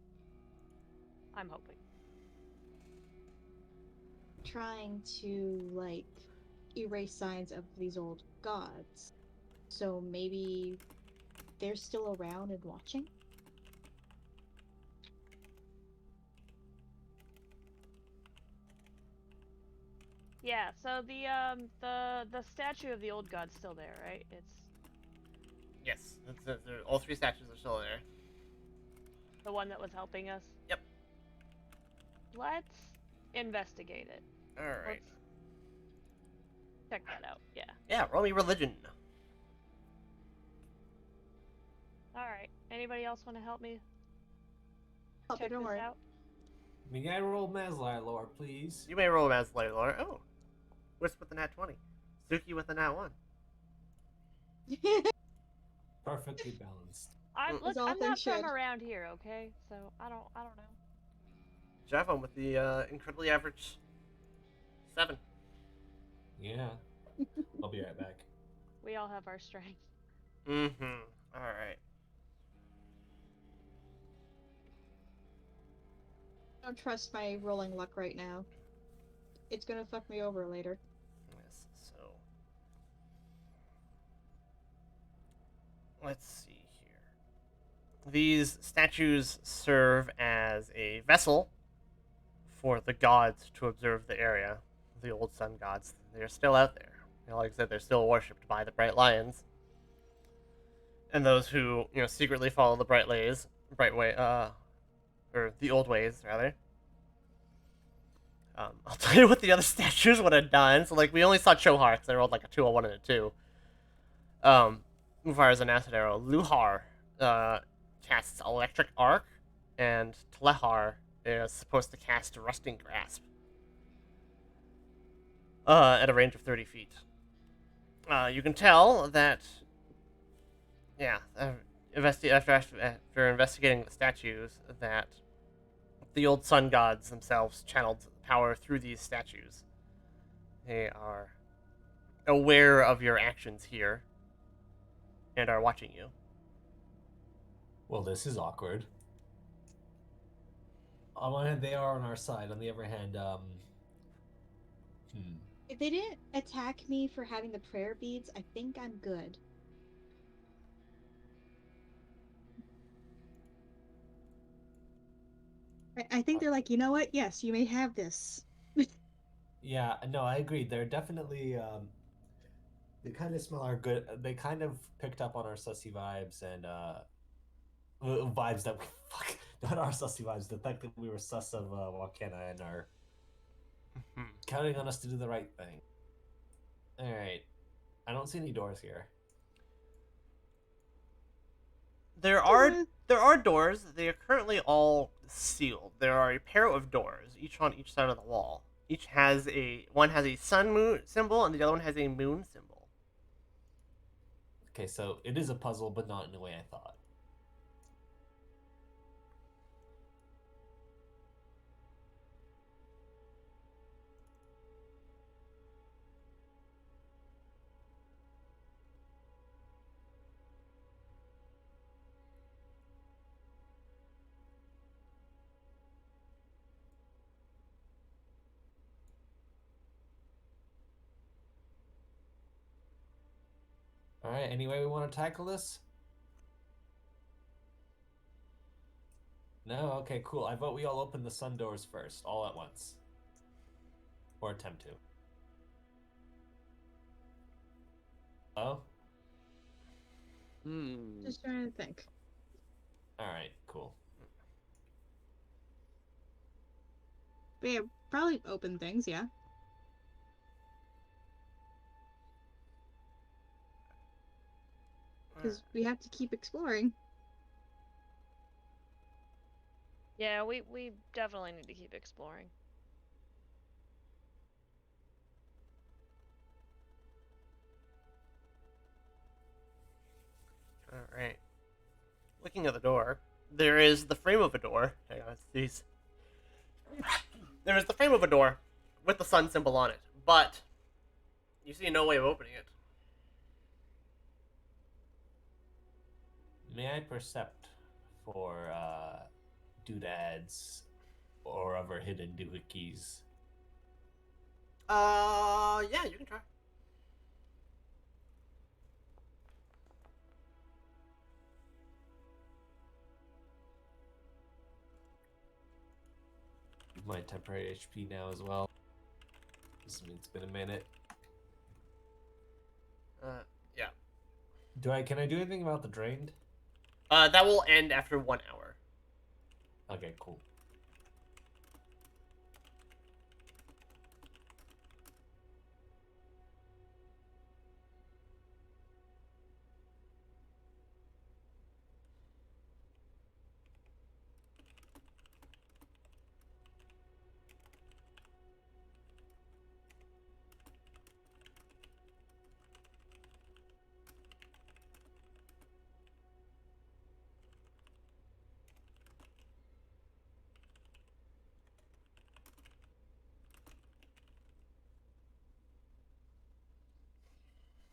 I'm hoping. Trying to, like, erase signs of these old gods. So maybe they're still around and watching? Yeah, so the statue of the old god's still there, right? It's Yes. All three statues are still there. the one that was helping us. Yep. Let's investigate it. Alright. Let's check that out. Yeah. Yeah, roll me religion. Alright. Anybody else want to help me Oh, check don't this worry. out? May I roll Maslar lore, please? You may roll as Laylor. Oh. Wisp with the nat 20. Suki with the nat 1. Perfectly balanced. Look, all I'm not things from should. around here, okay? So I don't know. Javon with the incredibly average 7. Yeah. I'll be right back. We all have our strengths. Mm-hmm. Alright. I don't trust my rolling luck right now. It's gonna fuck me over later. Yes, so... Let's see here. These statues serve as a vessel for the gods to observe the area. The old sun gods. They're still out there. You know, like I said, they're still worshipped by the Bright Lions. And those who, secretly follow the Bright Way, or the old ways, rather. I'll tell you what the other statues would have done. So, like, we only saw Chohar, because they rolled like a 2, a 1, and a 2. Mufar is an acid arrow. Luhar casts Electric Arc, and Tlehar is supposed to cast Rusting Grasp at a range of 30 feet. You can tell that, after investigating the statues, that the old sun gods themselves channeled power through these statues. They are aware of your actions here and are watching you. Well, this is awkward. On one hand, they are on our side. On the other hand, If they didn't attack me for having the prayer beads, I think I'm good. I think they're like, you know what? Yes, you may have this. Yeah, no, I agree. They're definitely they kind of smell our good. They kind of picked up on our sussy vibes and vibes that fuck, not our sussy vibes. The fact that we were sus of Wakena and are counting on us to do the right thing. All right, I don't see any doors here. There are doors. They are currently all sealed. There are a pair of doors, each on each side of the wall. Each has one has a sun moon symbol, and the other one has a moon symbol. Okay, so it is a puzzle, but not in the way I thought. All right, any way we want to tackle this? No? Okay, cool. I vote we all open the sun doors first, all at once. Or attempt to. Oh? Just trying to think. Alright, cool. But yeah, probably open things, yeah. Because we have to keep exploring. Yeah, we definitely need to keep exploring. All right. Looking at the door, there is the frame of a door. Hang on, it's these. There is the frame of a door with the sun symbol on it, but you see no way of opening it. May I percept for doodads or other hidden doohickeys? Yeah, you can try. My temporary HP now as well. It's been a minute. Yeah. Can I do anything about the drained? That will end after 1 hour. Okay, cool.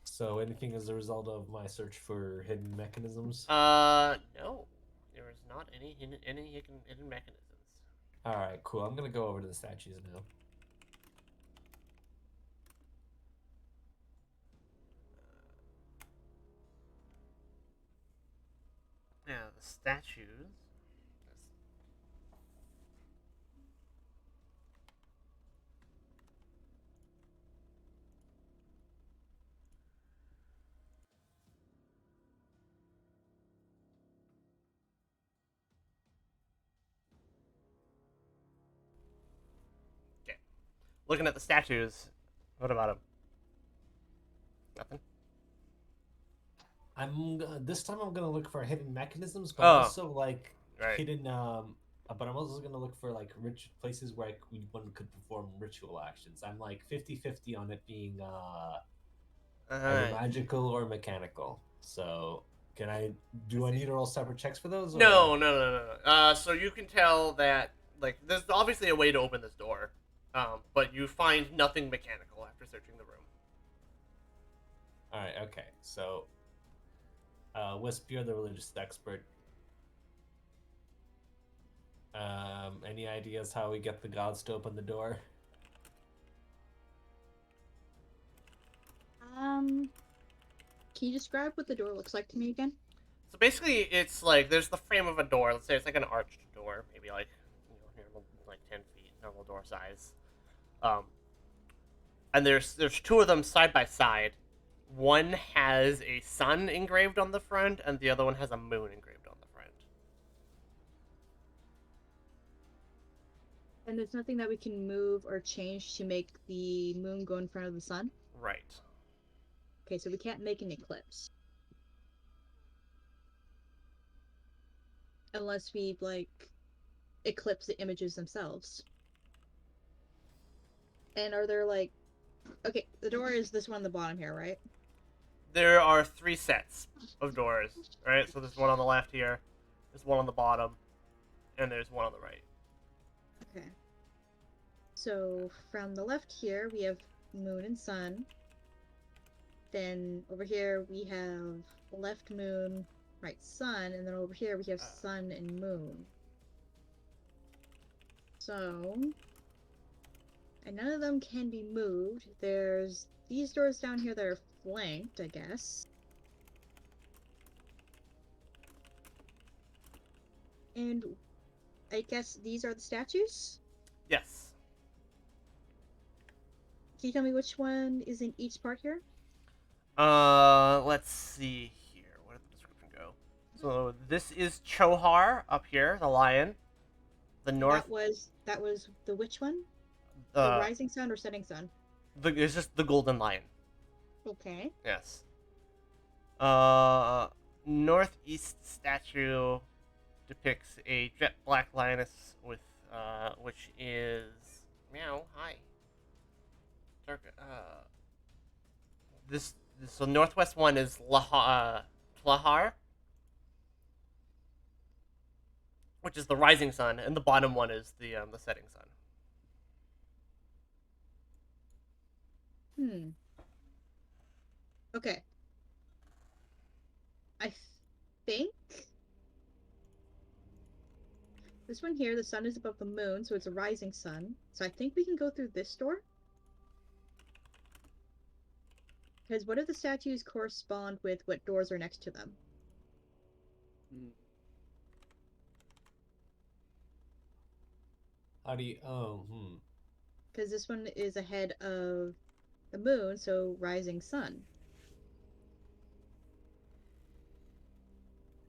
So anything as a result of my search for hidden mechanisms? No. There is not any hidden mechanisms. Alright, cool. I'm gonna go over to the statues now. Yeah, the statues. Okay. Looking at the statues, what about them? Nothing? This time I'm gonna look for hidden mechanisms, but Oh. also like Right. hidden but I'm also gonna look for like rich places where one could perform ritual actions. I'm like 50-50 on it being either magical or mechanical. So I need to roll separate checks for those? Or? No. So you can tell that like there's obviously a way to open this door, but you find nothing mechanical after searching the room. All right. Okay. So, Wisp, you're the religious expert. Any ideas how we get the gods to open the door? Can you describe what the door looks like to me again? So basically, it's like there's the frame of a door. Let's say it's like an arched door, maybe like normal, like 10 feet, normal door size. And there's two of them side by side. One has a sun engraved on the front, and the other one has a moon engraved on the front. And there's nothing that we can move or change to make the moon go in front of the sun? Right. Okay, so we can't make an eclipse. unless we like eclipse the images themselves. And are there like, okay, the door is this one on the bottom here, right? There are 3 sets of doors, right? So there's one on the left here, there's one on the bottom, and there's one on the right. Okay. So from the left here, we have moon and sun. Then over here, we have left moon, right sun, and then over here, we have sun and moon. So, and none of them can be moved. There's these doors down here that are flanked, I guess. And I guess these are the statues? Yes. Can you tell me which one is in each part here? Let's see here. Where did the description go? So this is Chohar up here, the lion. The north. That was the which one? The rising sun or setting sun? It's just the golden lion. Okay. Yes. Northeast statue depicts a jet black lioness with which is meow. Hi. Dark. So northwest one is Tlahar, which is the rising sun, and the bottom one is the setting sun. Okay. I think this one here, the sun is above the moon, so it's a rising sun. So I think we can go through this door. Because what if the statues correspond with what doors are next to them? How do you... Because this one is ahead of the moon, so rising sun.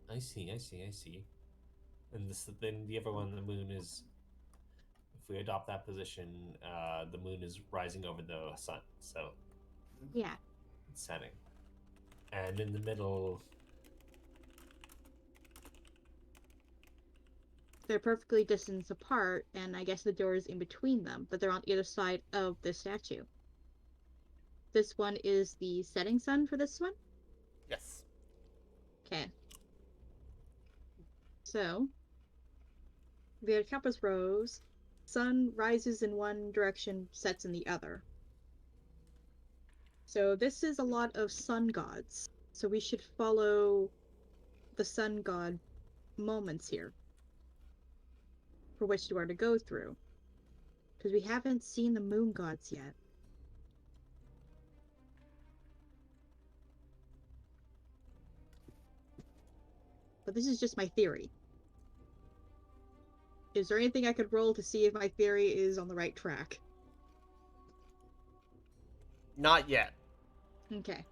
I see. And then the other one, the moon is... If we adopt that position, the moon is rising over the sun, so... Yeah. It's setting. And in the middle... They're perfectly distanced apart, and I guess the door is in between them, but they're on either side of the statue. This one is the setting sun for this one? Yes. Okay. So, we have compass rose. Sun rises in one direction, sets in the other. So this is a lot of sun gods. So we should follow the sun god moments here for which door to go through. Because we haven't seen the moon gods yet. But this is just my theory. Is there anything I could roll to see if my theory is on the right track? Not yet. Okay.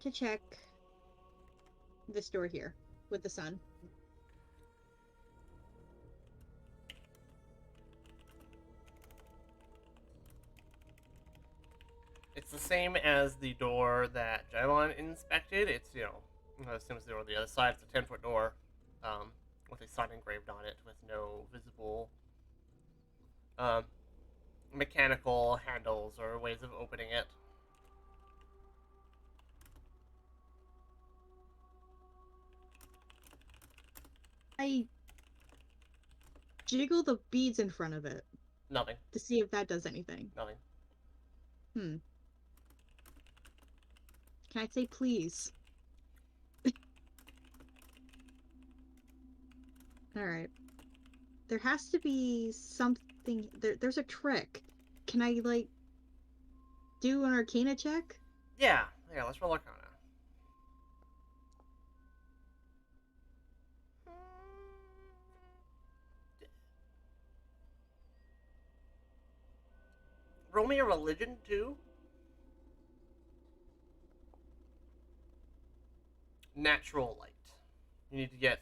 To check this door here with the sun. It's the same as the door that Jailon inspected. It's, the same as the door on the other side. It's a 10-foot door with a sign engraved on it with no visible mechanical handles or ways of opening it. I jiggle the beads in front of it Nothing. to see if that does anything. Nothing. Can I say please? Alright. There has to be something... There's a trick. Can I, like, do an Arcana check? Yeah, let's roll Arcana. Roll me a religion, too. Natural light. You need to get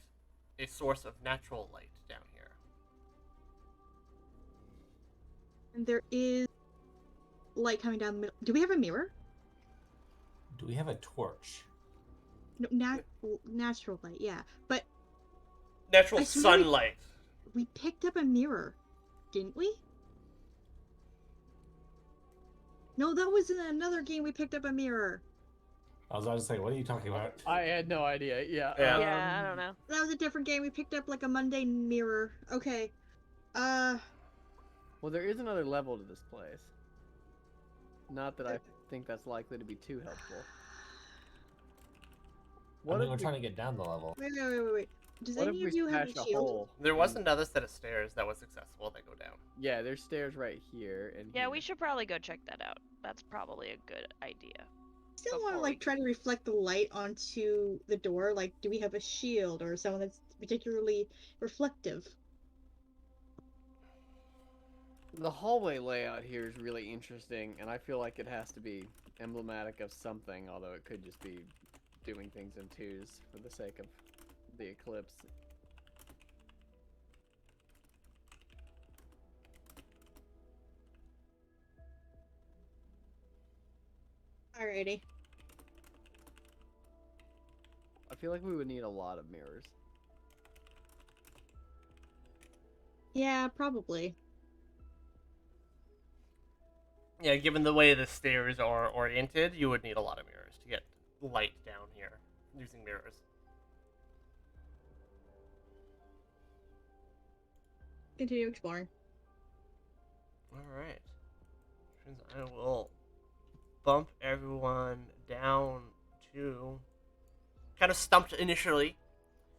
a source of natural light down here. there is light coming down the middle. Do we have a mirror? Do we have a torch? No, natural light, yeah. But Natural I swear we- sunlight. we picked up a mirror, didn't we? No, that was in another game we picked up a mirror. I was about to say, what are you talking about? I had no idea. Yeah. Yeah. Yeah, I don't know. That was a different game. We picked up like a mundane mirror. Okay. Well, there is another level to this place. Not that I think that's likely to be too helpful. I mean, if we're we- trying to get down the level. Wait. Does What if any we of you have smash a shield? hole? There was another set of stairs that was accessible that go down. Yeah, there's stairs right here and Yeah, here. we should probably go check that out. That's probably a good idea. Still want to Before like we- try to reflect the light onto the door. Like, do we have a shield or someone that's particularly reflective? The hallway layout here is really interesting, and I feel like it has to be emblematic of something, although it could just be doing things in twos for the sake of the eclipse. Alrighty. I feel like we would need a lot of mirrors. Yeah, probably. Yeah, given the way the stairs are oriented, you would need a lot of mirrors to get light down here using mirrors. Continue exploring. Alright. I will bump everyone down to... Kind of stumped initially,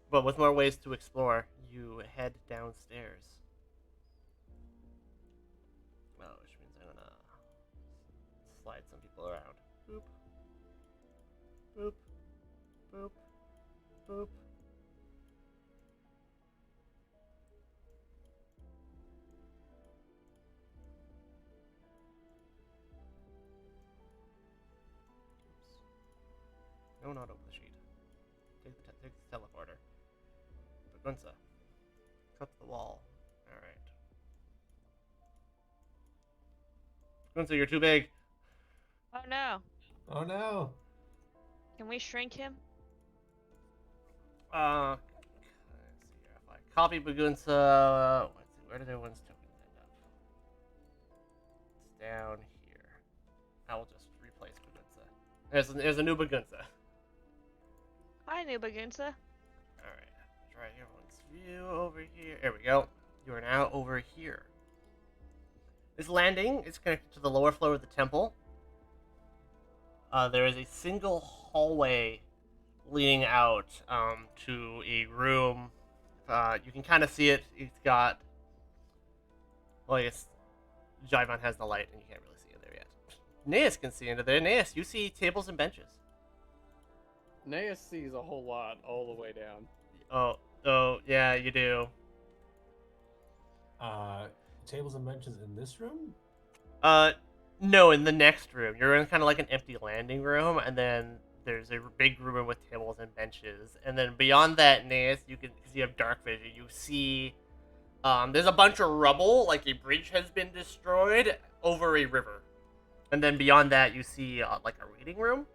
but with more ways to explore, you head downstairs. Oh, which means I'm gonna slide some people around. Boop. Boop. Boop. Boop. Oops. No, not open the sheet. Take the teleporter. Bagunza. Cut the wall. Alright. Bagunza, you're too big. Oh no. Oh no! Can we shrink him? Let's see here. If I copy Bagunza, let's see, where did everyone's tokens end up? It's down here. I will just replace Bagunza. There's a new Bagunza. Hi, Nubagunsa. Alright, try everyone's view over here. There we go. You are now over here. This landing is connected to the lower floor of the temple. There is a single hallway leading out to a room. You can kind of see it. It's got... Well, I guess Jaivon has the light, and you can't really see it there yet. Naeus can see into there. Naeus, you see tables and benches. Naeus sees a whole lot all the way down. Oh, yeah, you do. Tables and benches in this room? No, in the next room. You're in kind of like an empty landing room, and then there's a big room with tables and benches. And then beyond that, Naeus, because you have dark vision, you see there's a bunch of rubble, like a bridge has been destroyed over a river. And then beyond that, you see like a reading room.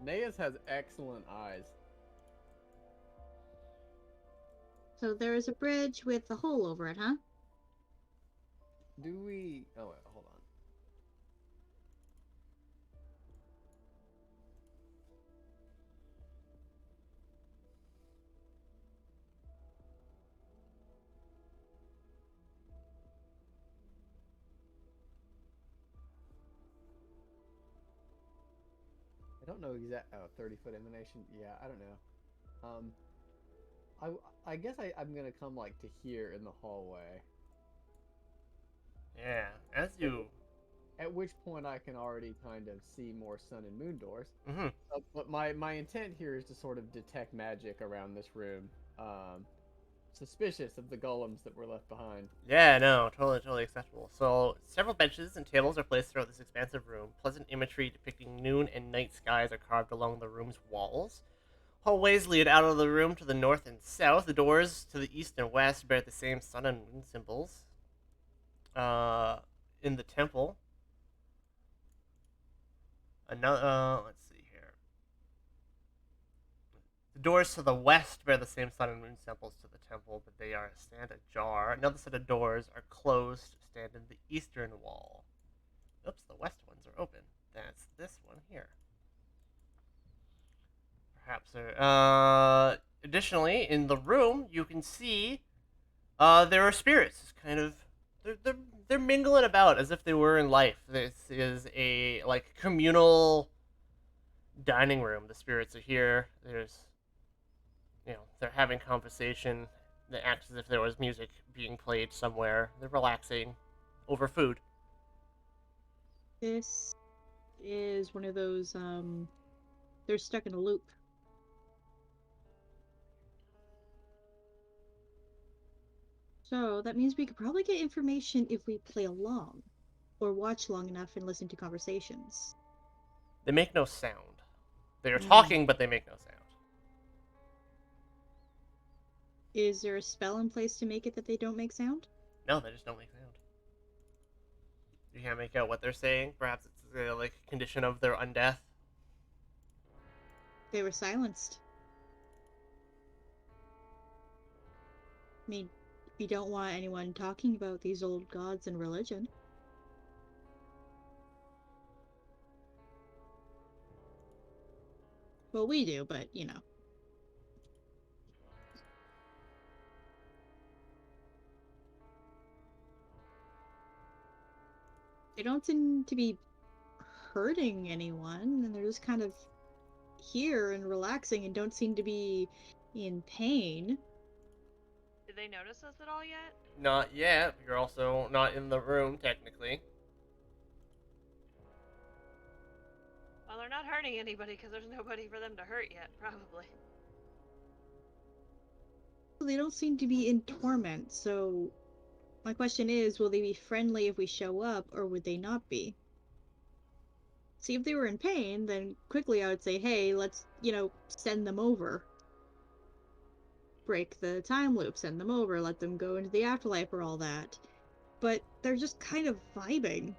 Naeus has excellent eyes. So there is a bridge with a hole over it, huh? Do we... Oh, wait, hold on. I don't know exact... Oh, 30-foot emanation? Yeah, I don't know. I guess I'm gonna come, like, to here in the hallway. Yeah, as you... At which point I can already kind of see more sun and moon doors. Mm-hmm. But my intent here is to sort of detect magic around this room. Suspicious of the golems that were left behind. Yeah, no, totally acceptable. So, several benches and tables are placed throughout this expansive room. Pleasant imagery depicting noon and night skies are carved along the room's walls. Hallways lead out of the room to the north and south. The doors to the east and west bear the same sun and moon symbols. in the temple. Another, let's see here. The doors to the west bear the same sun and moon symbols to the temple, but they stand ajar. Another set of doors are closed, stand in the eastern wall. Oops, the west ones are open. That's this one here. Perhaps additionally, in the room, you can see there are spirits. Kind of, they're mingling about as if they were in life. This is a like communal dining room. The spirits are here. There's, they're having conversation. They act as if there was music being played somewhere. They're relaxing over food. This is one of those, they're stuck in a loop. So that means we could probably get information if we play along, or watch long enough and listen to conversations. They make no sound. They are talking, but they make no sound. Is there a spell in place to make it that they don't make sound? No, they just don't make sound. You can't make out what they're saying. Perhaps it's like a condition of their undeath. They were silenced. I mean, we don't want anyone talking about these old gods and religion. Well, we do, but, you know. They don't seem to be hurting anyone, and they're just kind of here and relaxing and don't seem to be in pain. Did they notice us at all yet? Not yet. You're also not in the room, technically. Well, they're not hurting anybody because there's nobody for them to hurt yet, probably. They don't seem to be in torment, so my question is, will they be friendly if we show up, or would they not be? See, if they were in pain, then quickly I would say, hey, let's, send them over. Break the time loop, send them over, let them go into the afterlife or all that. But they're just kind of vibing.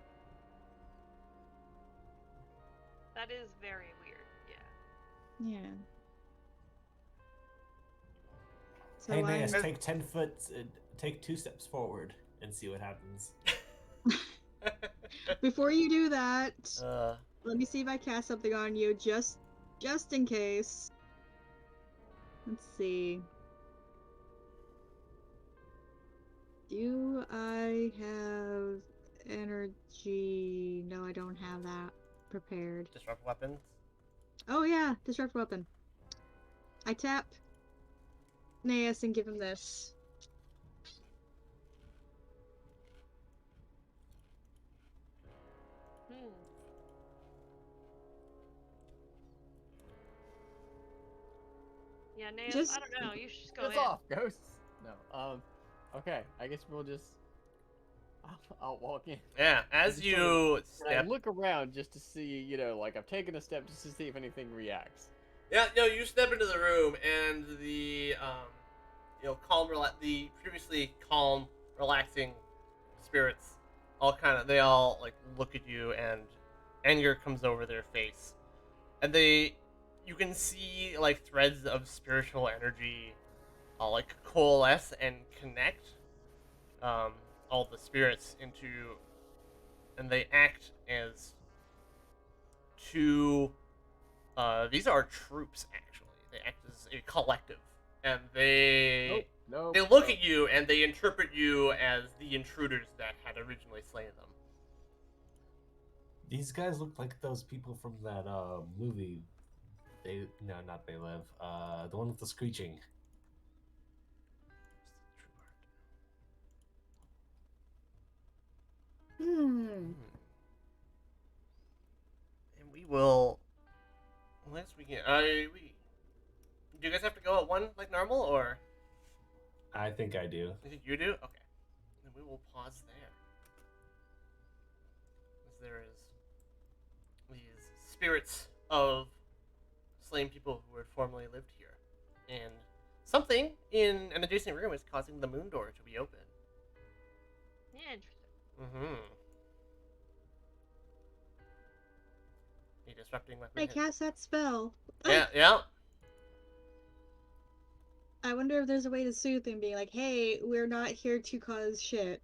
That is very weird, yeah. Yeah. So Hey, Naeus, I'm- take 2 steps forward and see what happens. Before you do that, uh, let me see if I cast something on you, just in case. Let's see. Do I have energy? No, I don't have that prepared. disrupt weapons. Oh yeah, disrupt weapon. I tap Naeus and give him this. Yeah, Naeus, Just- I don't know. You should just go It's in. off, ghosts. No. Okay. I guess we'll just. I'll walk in. Yeah, as Just you And I step. look around just to see, like I've taken a step just to see if anything reacts. Yeah, no, you step into the room, and the the previously calm, relaxing spirits they all like look at you, and anger comes over their face, and you can see like threads of spiritual energy, like coalesce and connect, all the spirits into, and they act as two. These are troops, actually. They act as a collective, and Nope. they look at you and they interpret you as the intruders that had originally slain them. These guys look like those people from that movie. Not They Live. The one with the screeching. Hmm. And we will. Unless we can. Do you guys have to go at one like normal, or I think I do. you think you do? Okay. Then we will pause there. As there is these spirits of slain people who had formerly lived here. And something in an adjacent room is causing the moon door to be open. Yeah, interesting. Mm-hmm. You disrupting my I cast that spell. Yeah, yeah. I wonder if there's a way to soothe him, being like, "Hey, we're not here to cause shit.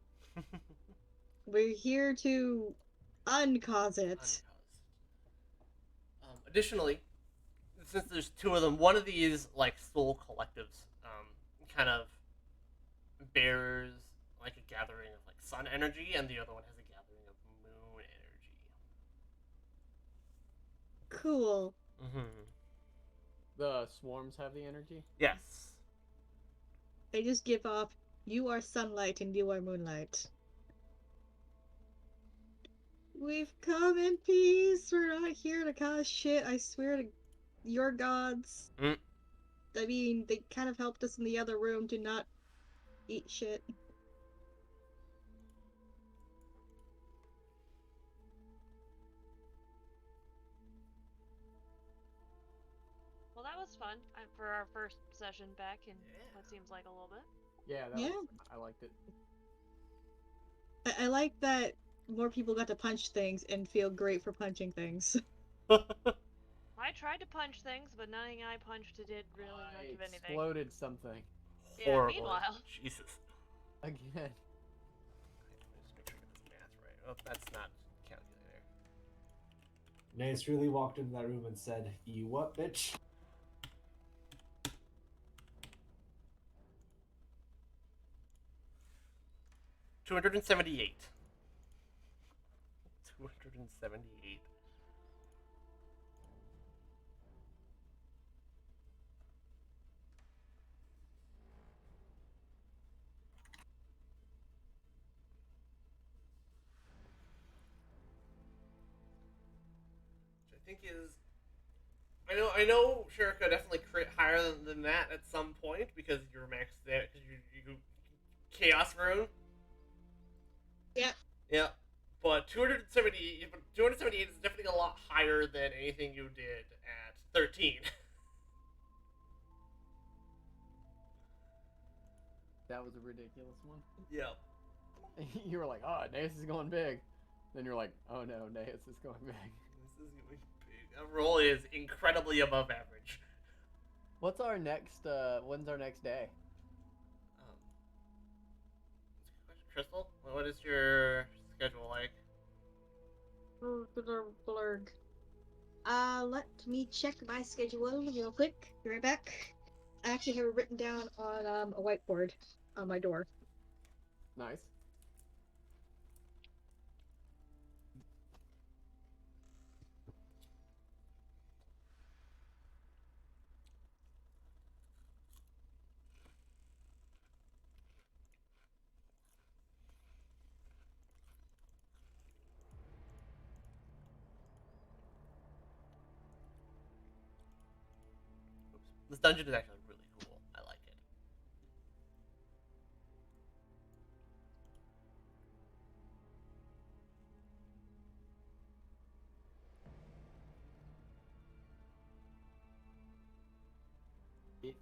We're here to uncause it." Uncaused. Additionally, since there's two of them, one of these like soul collectives, kind of bears like a gathering of like sun energy, and the other one has a gathering of moon energy. Cool. Mm-hmm. The swarms have the energy. Yes. They just give off, "You are sunlight and you are moonlight. We've come in peace. We're not here to cause shit. I swear to your gods." Mm. I mean, they kind of helped us in the other room to not eat shit. Well, that was fun for our first session back in Yeah. what seems like a little bit. Yeah, Yeah. I liked it. I like that more people got to punch things and feel great for punching things. I tried to punch things, but nothing I punched did really I much of anything. exploded something Yeah, Horrible. meanwhile. Jesus. again. Just make sure I get this math right. Oh, that's not calculator. Nace really walked into that room and said, "You what, bitch?" 278. 278. Which I think is. I know Shurika definitely crit higher than that at some point because you're maxed there because you Chaos Rune. Yeah. Yeah. But 278 is definitely a lot higher than anything you did at 13. That was a ridiculous one. Yeah. You were like, "Oh, Naeus is going big." Then you're like, "Oh no, Naeus is going big." This is going big. That roll is incredibly above average. What's our next? When's our next day? Crystal, what is your schedule like? Blurg. Let me check my schedule real quick. Be right back. I actually have it written down on a whiteboard on my door. Nice. This dungeon is actually really cool. I like it.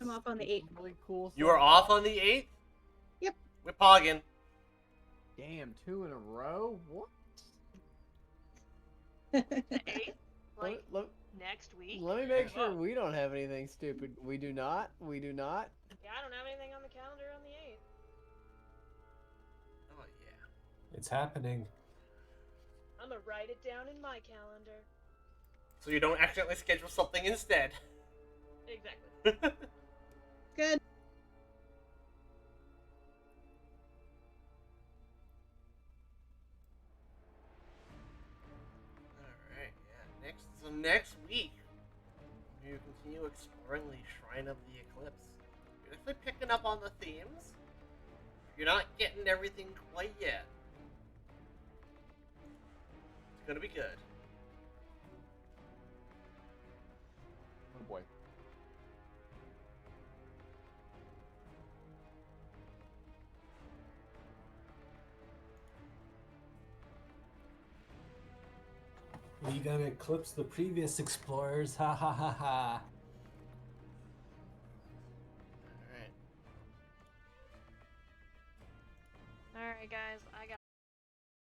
I'm off on the 8th. Really cool. You are off on the 8th? Yep. We're pogging. Damn, 2 in a row. What? The 8th? Like, Let, next week? let me make Yeah. sure we don't have anything stupid. We do not. We do not. Yeah, I don't have anything on the calendar on the 8th. Oh, yeah. It's happening. I'm gonna write it down in my calendar. So you don't accidentally schedule something instead. Exactly. Good. Alright, yeah. Next week, you continue exploring the Shrine of the Eclipse. You're definitely picking up on the themes. You're not getting everything quite yet. It's gonna be good. Oh boy. We gonna eclipse the previous explorers. Ha ha ha ha.